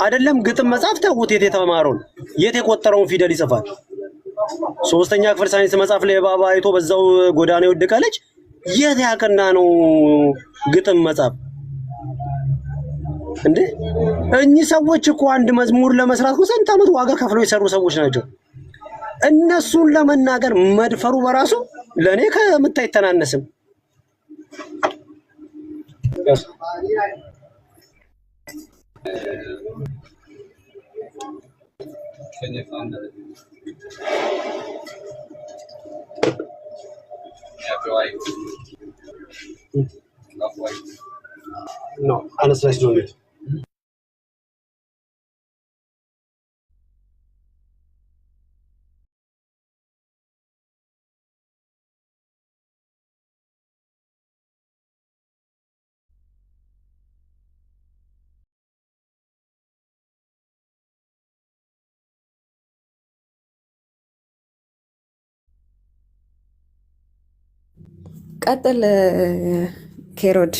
አይደለም? ግጥም መጻፍ ተውት። የት የተማረውን የት የቆጠረውን ፊደል ይጽፋል? ሶስተኛ ክፍል ሳይንስ መጻፍ ላይ ባባ አይቶ በዛው ጎዳና የወደቀ ልጅ የት ያቀና ነው ግጥም መጻፍ እንዴ? እኚህ ሰዎች እኮ አንድ መዝሙር ለመስራት ስንት ዓመት ዋጋ ከፍለው የሰሩ ሰዎች ናቸው። እነሱን ለመናገር መድፈሩ በራሱ ለኔ ከምታይ ተናነስም። No, honestly, I don't. ቀጥል ኬሮድ።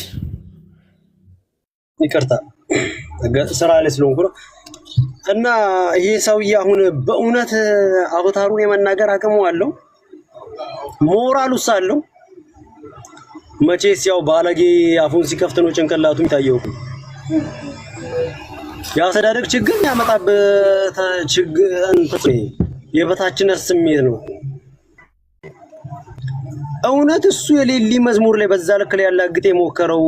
ይቅርታ ስራ ላይ ስለሆንኩ ነው። እና ይሄ ሰውዬ አሁን በእውነት አውታሩን የመናገር አቅሙ አለው፣ ሞራሉስ አለው። መቼስ ያው ባለጌ አፉን ሲከፍት ነው ጭንቅላቱ የሚታየው። የአስተዳደግ ችግር ያመጣበት ችግር የበታችነት ስሜት ነው። እውነት እሱ የሌሊ መዝሙር ላይ በዛ ልክ ላይ ያላግጥ የሞከረው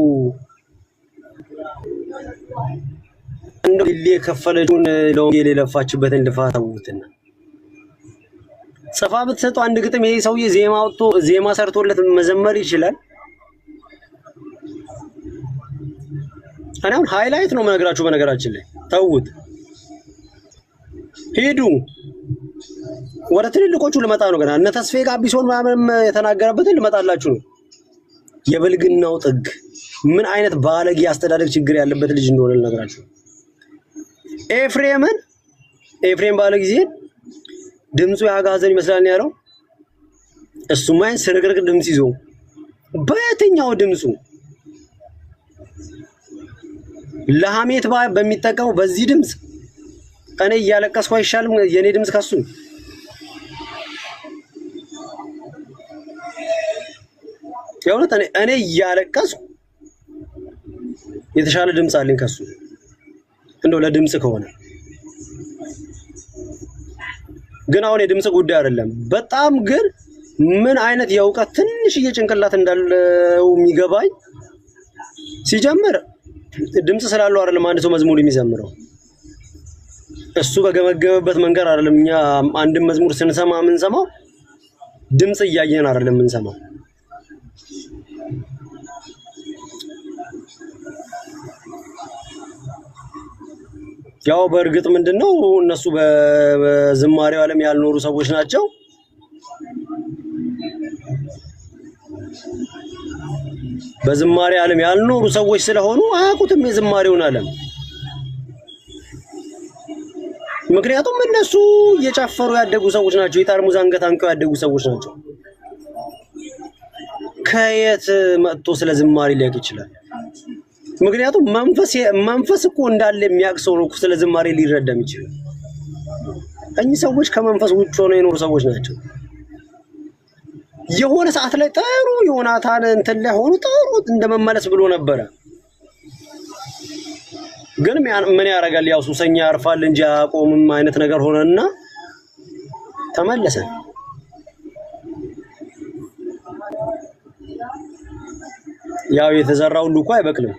እንደው ሌሊ የከፈለችውን ለወንጌል የለፋችበትን ልፋት አውጥተና ጽፋ ብትሰጠው አንድ ግጥም ይሄ ሰውዬ ዜማ አውጥቶ ዜማ ሰርቶለት መዘመር ይችላል። አሁን ሃይላይት ነው የምነግራችሁ። በነገራችን ላይ ተውት፣ ሄዱ ወደ ትልልቆቹ ልመጣ ነው። ገና እነ ተስፋዬ ጋቢሶን ምናምን የተናገረበትን ልመጣላችሁ ነው። የብልግናው ጥግ ምን አይነት ባለጌ አስተዳደግ ችግር ያለበት ልጅ እንደሆነ ልነግራችሁ። ኤፍሬም ባለ ጊዜ ድምፁ ያጋዘን ይመስላል ነው ያለው። እሱማ ስርግርግ ድምጽ ይዞ በየትኛው ድምፁ ለሐሜት በሚጠቀመው በዚህ ድምጽ እኔ እያለቀስኩ አይሻልም የኔ ድምጽ ከሱ? የእውነት እኔ እያለቀስኩ የተሻለ ድምጽ አለኝ ከሱ እንደው ለድምጽ ከሆነ ግን አሁን የድምጽ ጉዳይ አይደለም። በጣም ግን ምን አይነት የእውቀት ትንሽ ጭንቅላት እንዳለው የሚገባኝ ሲጀምር ድምጽ ስላለው አይደለም አንድ ሰው መዝሙር የሚዘምረው እሱ በገመገበበት መንገድ አይደለም። እኛ አንድ መዝሙር ስንሰማ የምንሰማው ድምጽ እያየን አይደለም የምንሰማው። ያው በእርግጥ ምንድነው እነሱ በዝማሬው ዓለም ያልኖሩ ሰዎች ናቸው። በዝማሬ ዓለም ያልኖሩ ሰዎች ስለሆኑ አያውቁትም የዝማሬውን ዓለም። ምክንያቱም እነሱ እየጨፈሩ ያደጉ ሰዎች ናቸው። የጠርሙዝ አንገት አንቀው ያደጉ ሰዎች ናቸው። ከየት መጥቶ ስለ ዝማሬ ሊያውቅ ይችላል? ምክንያቱም መንፈስ እኮ እንዳለ የሚያውቅ ሰው ነው ስለ ዝማሬ ሊረዳም ይችላል። እኚህ ሰዎች ከመንፈስ ውጭ ሆነው የኖሩ ሰዎች ናቸው። የሆነ ሰዓት ላይ ጥሩ ዮናታን እንትን ላይ ሆኖ ጥሩ እንደመመለስ ብሎ ነበረ። ግን ምን ያደርጋል ያው ሱሰኛ ያርፋል እንጂ አያቆምም አይነት ነገር ሆነና ተመለሰ። ያው የተዘራው ሁሉ እኮ አይበቅልም፣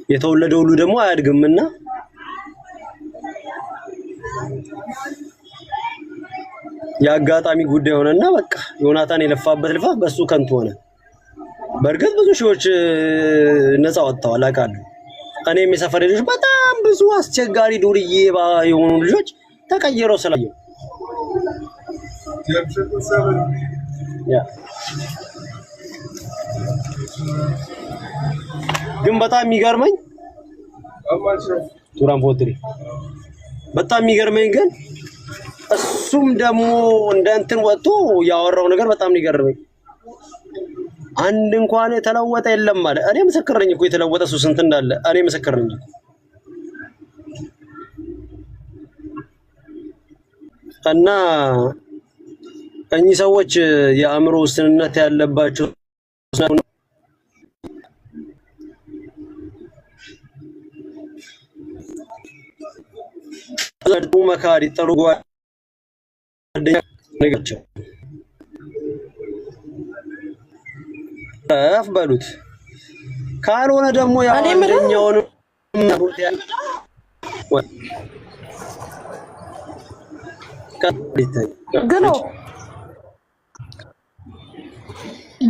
የተወለደው ሁሉ ደግሞ አያድግምና የአጋጣሚ ጉዳይ ሆነና በቃ ዮናታን የለፋበት ልፋት በሱ ከንቱ ሆነ። በእርግጥ ብዙ ሺዎች ነፃ ወጥተዋል አውቃለሁ። እኔም የሰፈር ልጆች በጣም ብዙ አስቸጋሪ ዱርዬ የሆኑ ልጆች ተቀየረው ስላየው ግን በጣም የሚገርመኝ ቱራን ፎትሪ በጣም የሚገርመኝ ግን እሱም ደግሞ እንደ እንትን ወጥቶ ያወራው ነገር በጣም ይገርመኝ። አንድ እንኳን የተለወጠ የለም ማለት እኔ ምስክር ነኝ እኮ የተለወጠ እሱ ስንት እንዳለ እኔ ምስክር ነኝ። እና እኚህ ሰዎች የአእምሮ ውስንነት ያለባቸው ዘርጡ መካሪ ጥሩ ጓደኛ ነገቸው በሉት ካልሆነ ደግሞ ያንኛውን ግን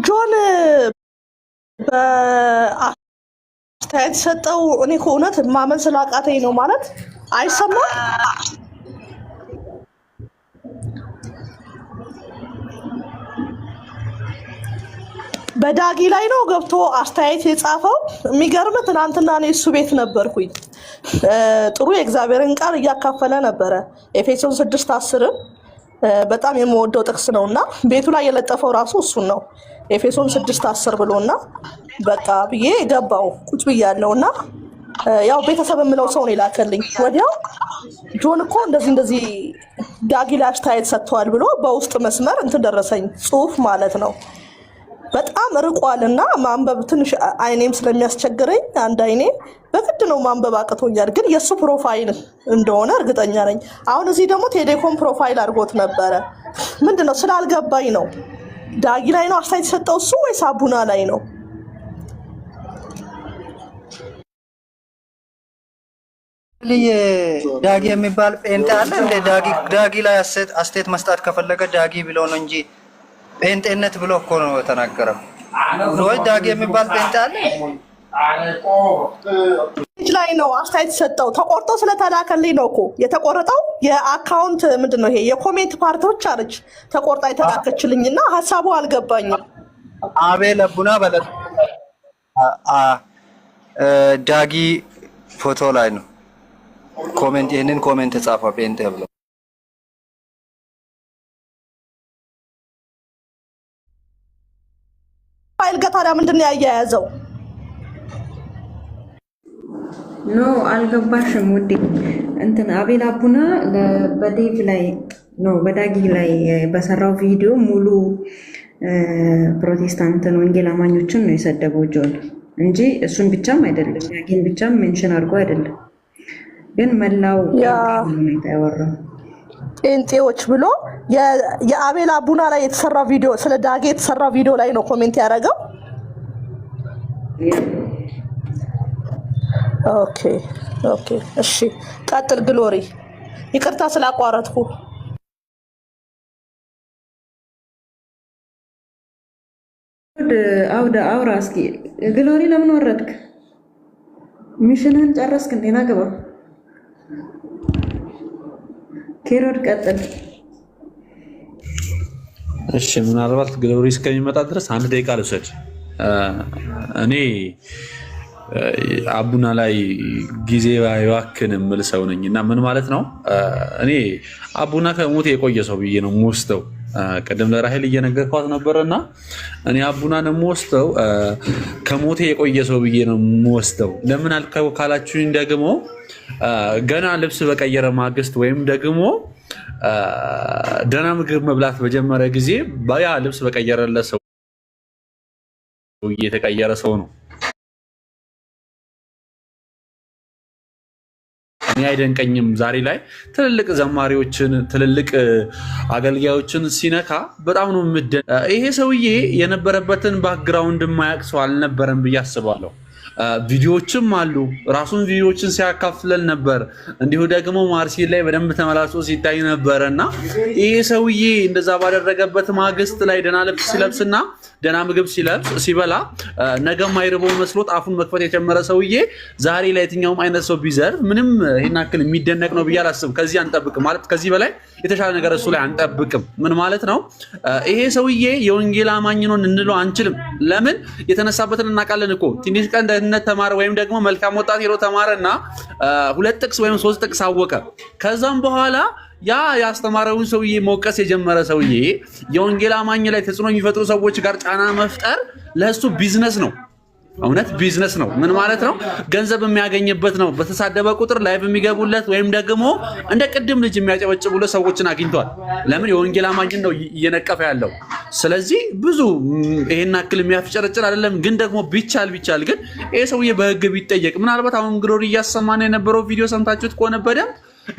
ጆን በአስተያየት ሰጠው። እኔ ከእውነት ማመን ስላቃተኝ ነው ማለት አይሰማም። በዳጊ ላይ ነው ገብቶ አስተያየት የጻፈው። የሚገርም ትናንትና እኔ እሱ ቤት ነበርኩኝ። ጥሩ የእግዚአብሔርን ቃል እያካፈለ ነበረ። ኤፌሶን 6:10 በጣም የምወደው ጥቅስ ነውና ቤቱ ላይ የለጠፈው ራሱ እሱን ነው። ኤፌሶን 6:10 ብሎና በቃ ብዬ ገባው ቁጭ ብያለሁና ያው ቤተሰብ የምለው ሰው ነው ይላከልኝ። ወዲያው ጆን እኮ እንደዚህ ዳጊ ላይ አስተያየት ሰጥቷል ብሎ በውስጥ መስመር እንትን ደረሰኝ ጽሁፍ ማለት ነው። በጣም ርቋልና ማንበብ ትንሽ አይኔም ስለሚያስቸግረኝ አንድ አይኔ በግድ ነው ማንበብ አቅቶኛል። ግን የሱ ፕሮፋይል እንደሆነ እርግጠኛ ነኝ። አሁን እዚህ ደግሞ ቴሌኮም ፕሮፋይል አድርጎት ነበረ። ምንድነው ስላልገባኝ ነው። ዳጊ ላይ ነው አስተያየት ሰጠው እሱ ወይስ አቡና ላይ ነው? ዳጊ የሚባል ጴንጤ አለ እንደ ዳጊ ላይ አስተያየት መስጠት ከፈለገ ዳጊ ብሎ ነው እንጂ ጴንጤነት ብሎ እኮ ነው ተናገረው። ወይ ዳጊ የሚባል ጴንጤ አለ ላይ ነው አስተያየት ሰጠው። ተቆርጦ ስለተላከልኝ ነው እኮ የተቆረጠው። የአካውንት ምንድነው ይሄ የኮሜንት ፓርቶች አለች ተቆርጣ የተላከችልኝና ሐሳቡ አልገባኝም። አቤል አቡና በለ ዳጊ ፎቶ ላይ ነው ኮሜንት ይሄንን ኮሜንት ጻፈ ጴንጤ ብሎ ፋይል ጋር ታዲያ ምንድን ነው ያያያዘው? ኖ አልገባሽም ውዴ። እንትን አቤል አቡና በዴቭ ላይ ኖ በዳጊ ላይ በሰራው ቪዲዮ ሙሉ ፕሮቴስታንትን ወንጌል አማኞችን ነው የሰደበው ጆን እንጂ እሱን ብቻም አይደለም፣ ዳጊን ብቻም ሜንሽን አድርጎ አይደለም። ግን መላው ያወራው ጴንጤዎች ብሎ የአቤል አቡና ላይ የተሰራ ቪዲዮ ስለ ዳጊ የተሰራ ቪዲዮ ላይ ነው ኮሜንት ያደረገው። ኦኬ ኦኬ፣ እሺ ቀጥል ግሎሪ። ይቅርታ ስላቋረጥኩ። አውራ እስኪ ግሎሪ፣ ለምን ወረድክ? ሚሽንህን ጨረስክ እንዴ? ና ግባ። ኬሮድ ቀጥል። እሺ ምናልባት ግሎሪ እስከሚመጣ ድረስ 1 ደቂቃ ልውሰድ። እኔ አቡና ላይ ጊዜ ባይዋክን የምል ሰው ነኝ እና ምን ማለት ነው? እኔ አቡና ከሞት የቆየ ሰው ብዬ ነው የምወስደው። ቀደም ለራሄል እየነገርኳት ነበረና እኔ አቡናን የምወስደው ከሞት የቆየ ሰው ብዬ ነው የምወስደው። ለምን አልከው ካላችሁኝ ደግሞ ገና ልብስ በቀየረ ማግስት ወይም ደግሞ ደህና ምግብ መብላት በጀመረ ጊዜ ያ ልብስ በቀየረለት ሰው የተቀየረ ሰው ነው። እኔ አይደንቀኝም። ዛሬ ላይ ትልልቅ ዘማሪዎችን ትልልቅ አገልጋዮችን ሲነካ በጣም ነው የምደን። ይሄ ሰውዬ የነበረበትን ባክግራውንድ የማያውቅ ሰው አልነበረም ብዬ አስባለሁ። ቪዲዮዎችም አሉ፣ ራሱን ቪዲዮዎችን ሲያካፍለን ነበር። እንዲሁ ደግሞ ማርሲል ላይ በደንብ ተመላልሶ ሲታይ ነበረ እና ይሄ ሰውዬ እንደዛ ባደረገበት ማግስት ላይ ደህና ልብስ ሲለብስና ደህና ምግብ ሲበላ ነገ ማይርበው መስሎት አፉን መክፈት የጀመረ ሰውዬ ዛሬ ላይ የትኛውም አይነት ሰው ቢዘርፍ ምንም ይሄን ያክል የሚደነቅ ነው ብዬ አላስብም። ከዚህ አንጠብቅም ማለት ከዚህ በላይ የተሻለ ነገር እሱ ላይ አንጠብቅም። ምን ማለት ነው? ይሄ ሰውዬ የወንጌል አማኝ ነው እንለው አንችልም። ለምን? የተነሳበትን እናውቃለን እኮ። ትንሽ ቀን ደህንነት ተማረ ወይም ደግሞ መልካም ወጣት ሄዶ ተማረና 2 ጥቅስ ወይም 3 ጥቅስ አወቀ። ከዛም በኋላ ያ ያስተማረውን ሰውዬ መውቀስ የጀመረ ሰውዬ የወንጌል አማኝ ላይ ተጽዕኖ የሚፈጥሩ ሰዎች ጋር ጫና መፍጠር ለሱ ቢዝነስ ነው። እውነት ቢዝነስ ነው። ምን ማለት ነው? ገንዘብ የሚያገኝበት ነው። በተሳደበ ቁጥር ላይቭ የሚገቡለት ወይም ደግሞ እንደ ቅድም ልጅ የሚያጨበጭቡለት ሰዎችን አግኝቷል። ለምን? የወንጌል አማኝን ነው እየነቀፈ ያለው። ስለዚህ ብዙ ይሄን አክል የሚያፍጨረጭር አይደለም። ግን ደግሞ ቢቻል ግን ይሄ ሰውዬ በህግ ቢጠየቅ ምናልባት አሁን ግሎሪ እያሰማን የነበረው ቪዲዮ ሰምታችሁት ከሆነ በደንብ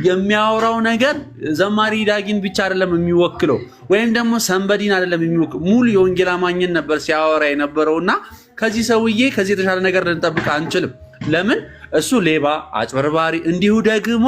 የሚያወራው ነገር ዘማሪ ዳጊን ብቻ አይደለም የሚወክለው ወይም ደግሞ ሰንበዲን አይደለም የሚወክለው ሙሉ የወንጌል አማኝን ነበር ሲያወራ የነበረውና ከዚህ ሰውዬ ከዚህ የተሻለ ነገር ልንጠብቅ አንችልም። ለምን? እሱ ሌባ፣ አጭበርባሪ እንዲሁ ደግሞ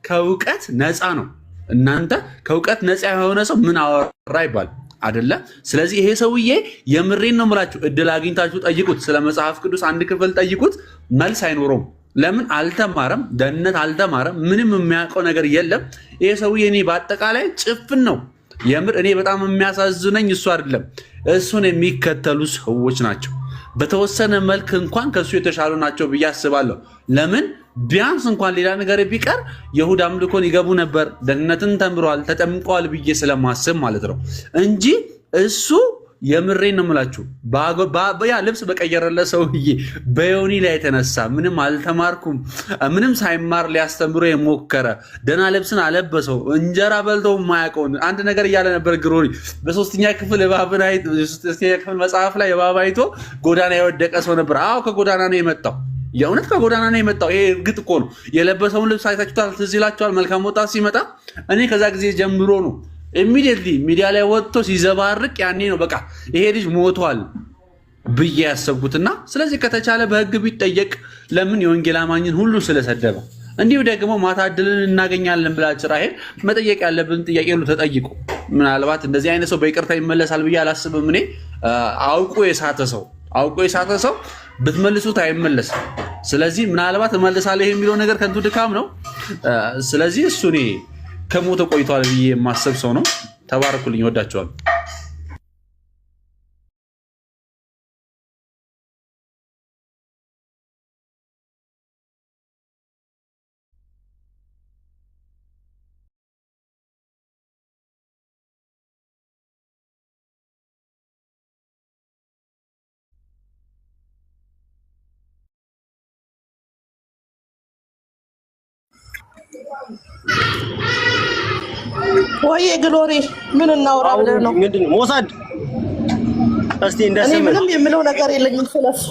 ከእውቀት ነፃ ነው። እናንተ ከእውቀት ነፃ የሆነ ሰው ምን አወራ ይባል አይደለ? ስለዚህ ይሄ ሰውዬ የምሬን ነው የምላችሁ፣ እድል አግኝታችሁ ጠይቁት። ስለ መጽሐፍ ቅዱስ አንድ ክፍል ጠይቁት፣ መልስ አይኖረውም። ለምን? አልተማረም፣ ደህንነት አልተማረም፣ ምንም የሚያውቀው ነገር የለም። ይሄ ሰውዬ እኔ በአጠቃላይ ጭፍን ነው። የምር እኔ በጣም የሚያሳዝነኝ እሱ አይደለም፣ እሱን የሚከተሉ ሰዎች ናቸው። በተወሰነ መልክ እንኳን ከሱ የተሻሉ ናቸው ብዬ አስባለሁ። ለምን? ቢያንስ እንኳን ሌላ ነገር ቢቀር የይሁዳ አምልኮን ይገቡ ነበር፣ ደህንነትን ተምረዋል፣ ተጠምቀዋል ብዬ ስለማስብ ማለት ነው እንጂ እሱ የምሬን ነው የምላችሁ ያ ልብስ በቀየረለት ሰውዬ በዮኒ ላይ የተነሳ ምንም አልተማርኩም ምንም ሳይማር ሊያስተምሮ የሞከረ ደህና ልብስን አለበሰው እንጀራ በልተው የማያውቀውን አንድ ነገር እያለ ነበር ግሎሪ። በ3ኛ ክፍል መጽሐፍ ላይ እባብ አይቶ ጎዳና የወደቀ ሰው ነበር። አዎ ከጎዳና ነው የመጣው፣ የእውነት ከጎዳና ነው የመጣው። ይሄ እርግጥ እኮ ነው። የለበሰውን ልብስ አይታችሁታል፣ ትዝ ይላችኋል። መልካም ወጣት ሲመጣ እኔ ከዛ ጊዜ ጀምሮ ነው ኢሚዲየትሊ ሚዲያ ላይ ወጥቶ ሲዘባርቅ ያኔ ነው በቃ ይሄ ልጅ ሞቷል ብዬ ያሰብኩትና ስለዚህ ከተቻለ በህግ ቢጠየቅ ለምን የወንጌል አማኝን ሁሉ ስለሰደበ። እንዲሁ ደግሞ ማታ እድልን እናገኛለን ብላችሁ ራሄል መጠየቅ ያለብን ጥያቄ ሁሉ ተጠይቁ። ምናልባት እንደዚህ አይነት ሰው በይቅርታ ይመለሳል ብዬ አላስብም። እኔ አውቆ የሳተ ሰው ብትመልሱት አይመለስም። ስለዚህ ምናልባት እመልሳለሁ የሚለው ነገር ከንቱ ድካም ነው። ስለዚህ እሱ እኔ ከሞተ ቆይቷል ብዬ የማሰብ ሰው ነው። ተባረኩልኝ፣ ወዳቸዋል። ወይ ግሎሪ ምን እናውራ ብለህ ነው? ምንድነው ሞሳድ? እስቲ እኔ እንደሰማ ምንም የምለው ነገር የለኝም ስለሱ።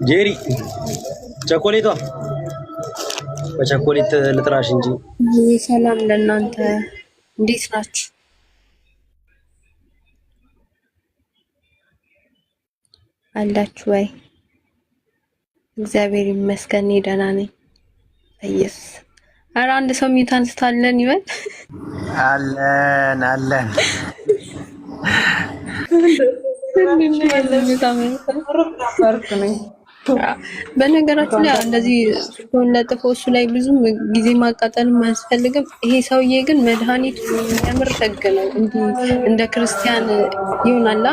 ጄሪ ቸኮሌቷ በቸኮሌት ልጥራሽ እንጂ። ሰላም ለእናንተ፣ እንዴት ናችሁ? አላችሁ ወይ? እግዚአብሔር ይመስገን ደህና ነኝ። ኢየሱስ ኧረ አንድ ሰው ሚዩት አንስታለን ይበል። አለን አለን በነገራችን ላይ እንደዚህ ፎን ለጥፈው እሱ ላይ ብዙ ጊዜ ማቃጠልም አያስፈልግም። ይሄ ሰውዬ ግን መድኃኒቱ የምር ህግ ነው። እንደ ክርስቲያን ይሆናላ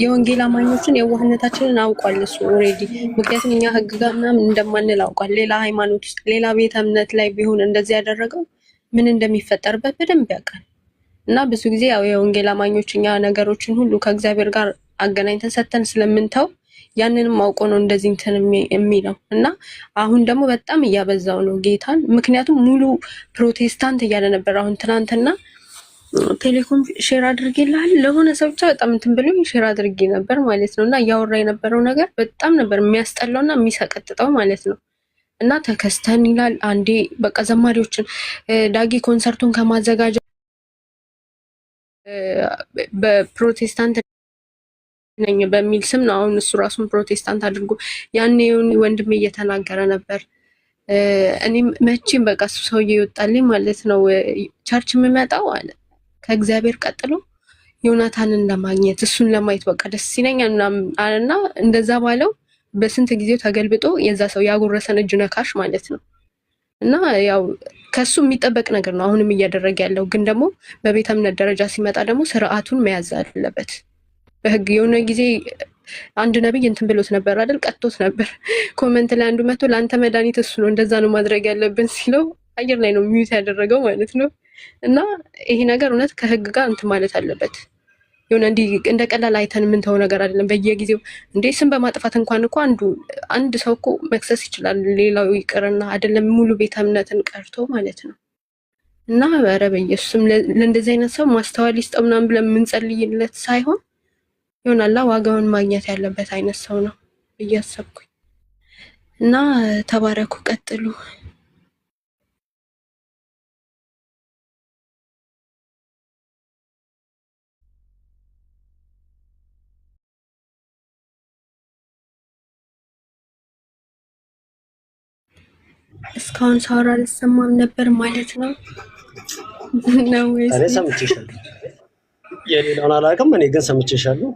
የወንጌል አማኞችን የዋህነታችንን አውቋል እሱ ኦልሬዲ። ምክንያቱም እኛ ህግ ጋር ምናምን እንደማንል አውቋል። ሌላ ሃይማኖት ውስጥ ሌላ ቤተ እምነት ላይ ቢሆን እንደዚህ ያደረገው ምን እንደሚፈጠርበት በደንብ ያውቃል። እና ብዙ ጊዜ ያው የወንጌል አማኞች እኛ ነገሮችን ሁሉ ከእግዚአብሔር ጋር አገናኝተን ሰተን ስለምንተው ያንንም አውቆ ነው እንደዚህ እንትን የሚለው። እና አሁን ደግሞ በጣም እያበዛው ነው ጌታን። ምክንያቱም ሙሉ ፕሮቴስታንት እያለ ነበር። አሁን ትናንትና ቴሌኮም ሼር አድርጌልሃል ለሆነ ሰው ብቻ በጣም እንትን ብሎ ሼር አድርጌ ነበር ማለት ነው። እና እያወራ የነበረው ነገር በጣም ነበር የሚያስጠላውና የሚሰቀጥጠው ማለት ነው። እና ተከስተን ይላል አንዴ በቃ ዘማሪዎችን ዳጊ ኮንሰርቱን ከማዘጋጀት በፕሮቴስታንት ነኝ በሚል ስም ነው አሁን እሱ ራሱን ፕሮቴስታንት አድርጎ ያኔ ወንድሜ እየተናገረ ነበር። እኔም መቼም በቃ እሱ ሰውዬ ይወጣልኝ ማለት ነው ቸርች የምመጣው አለ ከእግዚአብሔር ቀጥሎ ዮናታንን ለማግኘት እሱን ለማየት በቃ ደስ ይለኛል እና እንደዛ ባለው በስንት ጊዜው ተገልብጦ የዛ ሰው ያጎረሰን እጅ ነካሽ ማለት ነው። እና ያው ከሱ የሚጠበቅ ነገር ነው አሁንም እያደረገ ያለው። ግን ደግሞ በቤተ እምነት ደረጃ ሲመጣ ደግሞ ስርዓቱን መያዝ አለበት በህግ። የሆነ ጊዜ አንድ ነብይ እንትን ብሎት ነበር አይደል? ቀጥቶት ነበር። ኮሜንት ላይ አንዱ መጥቶ ለአንተ መድኃኒት እሱ ነው እንደዛ ነው ማድረግ ያለብን ሲለው አየር ላይ ነው ሚዩት ያደረገው ማለት ነው። እና ይሄ ነገር እውነት ከህግ ጋር እንትን ማለት አለበት። የሆነ እንደ ቀላል አይተን የምንተው ነገር አይደለም። በየጊዜው እንዴ ስም በማጥፋት እንኳን እኮ አንድ ሰው እኮ መክሰስ ይችላል። ሌላው ይቅርና አይደለም ሙሉ ቤተ እምነትን ቀርቶ ማለት ነው። እና ኧረ በኢየሱስም ለእንደዚህ አይነት ሰው ማስተዋል ይስጠው ምናምን ብለን የምንጸልይለት ሳይሆን ይሆናላ ዋጋውን ማግኘት ያለበት አይነት ሰው ነው እያሰብኩኝ። እና ተባረኩ፣ ቀጥሉ። እስካሁን ሳወራ አልሰማም ነበር ማለት ነው ነው ወይስ? እኔ ሰምቼሻለሁ፣ የሌላውን አላውቅም። እኔ ግን ሰምቼሻለሁ።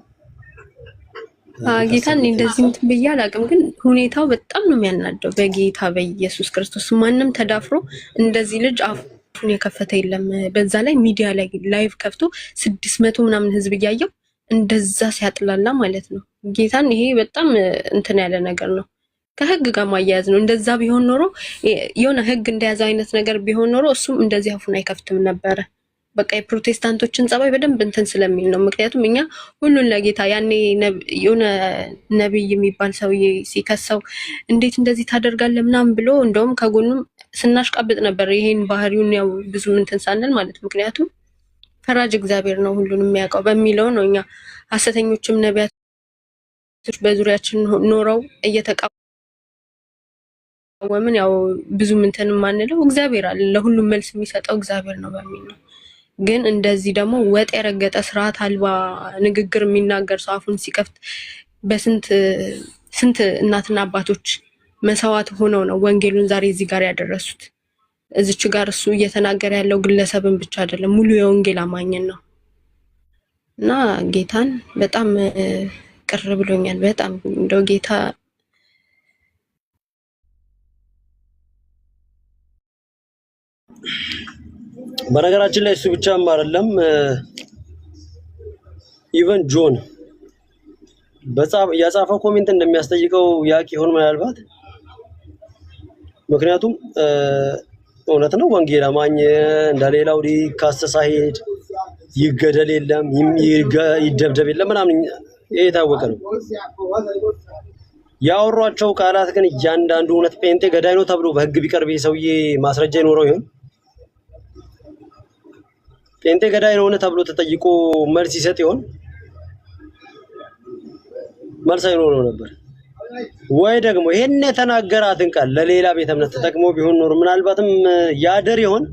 ጌታን እንደዚህ እንትን ብዬ አላውቅም፣ ግን ሁኔታው በጣም ነው የሚያናደው። በጌታ በኢየሱስ ክርስቶስ ማንም ተዳፍሮ እንደዚህ ልጅ አፉን የከፈተ የለም። በዛ ላይ ሚዲያ ላይ ላይቭ ከፍቶ 600 ምናምን ህዝብ እያየው እንደዛ ሲያጥላላ ማለት ነው። ጌታን ይሄ በጣም እንትን ያለ ነገር ነው። ከህግ ጋር ማያያዝ ነው። እንደዛ ቢሆን ኖሮ የሆነ ህግ እንደያዘ አይነት ነገር ቢሆን ኖሮ እሱም እንደዚህ አፉን አይከፍትም ነበረ። በቃ የፕሮቴስታንቶችን ጸባይ በደንብ እንትን ስለሚል ነው። ምክንያቱም እኛ ሁሉን ለጌታ ያኔ የሆነ ነብይ የሚባል ሰውዬ ሲከሰው እንዴት እንደዚህ ታደርጋለህ ምናምን ብሎ እንደውም ከጎኑም ስናሽቃብጥ ነበር። ይሄን ባህሪውን ያው ብዙ እንትን ሳንል ማለት ምክንያቱም ፈራጅ እግዚአብሔር ነው ሁሉንም የሚያውቀው በሚለው ነው። እኛ ሐሰተኞችም ነቢያቶች በዙሪያችን ኖረው እየተቃወምን ያው ብዙ እንትን ማንለው እግዚአብሔር አለ ለሁሉም መልስ የሚሰጠው እግዚአብሔር ነው በሚል ነው። ግን እንደዚህ ደግሞ ወጥ የረገጠ ስርዓት አልባ ንግግር የሚናገር ሰው አፉን ሲከፍት ስንት እናትና አባቶች መስዋዕት ሆነው ነው ወንጌሉን ዛሬ እዚህ ጋር ያደረሱት። እዚች ጋር እሱ እየተናገረ ያለው ግለሰብን ብቻ አይደለም ሙሉ የወንጌል አማኝን ነው። እና ጌታን በጣም ቅር ብሎኛል። በጣም እንደው ጌታ በነገራችን ላይ እሱ ብቻም አይደለም ኢቨን ጆን ያጻፈው ኮሜንት እንደሚያስጠይቀው ያቂ ይሆን ምናልባት። ምክንያቱም እውነት ነው ወንጌል አማኝ እንደሌላው ሊካሰስ አይሄድ ይገደል የለም ይደብደብ የለም ምናምን ይሄ የታወቀ ነው። ያወሯቸው ቃላት ግን እያንዳንዱ እውነት ጴንጤ ገዳይ ነው ተብሎ በህግ ቢቀርብ ሰውዬ ማስረጃ ይኖረው ይሆን? ጴንጤ ገዳይ ነው ተብሎ ተጠይቆ መልስ ይሰጥ ይሆን? መልስ አይኖረው ነበር። ወይ ደግሞ ይሄን የተናገራትን ቃል ለሌላ ቤተ እምነት ተጠቅሞ ቢሆን ኖር ምናልባትም ያደር ይሆን?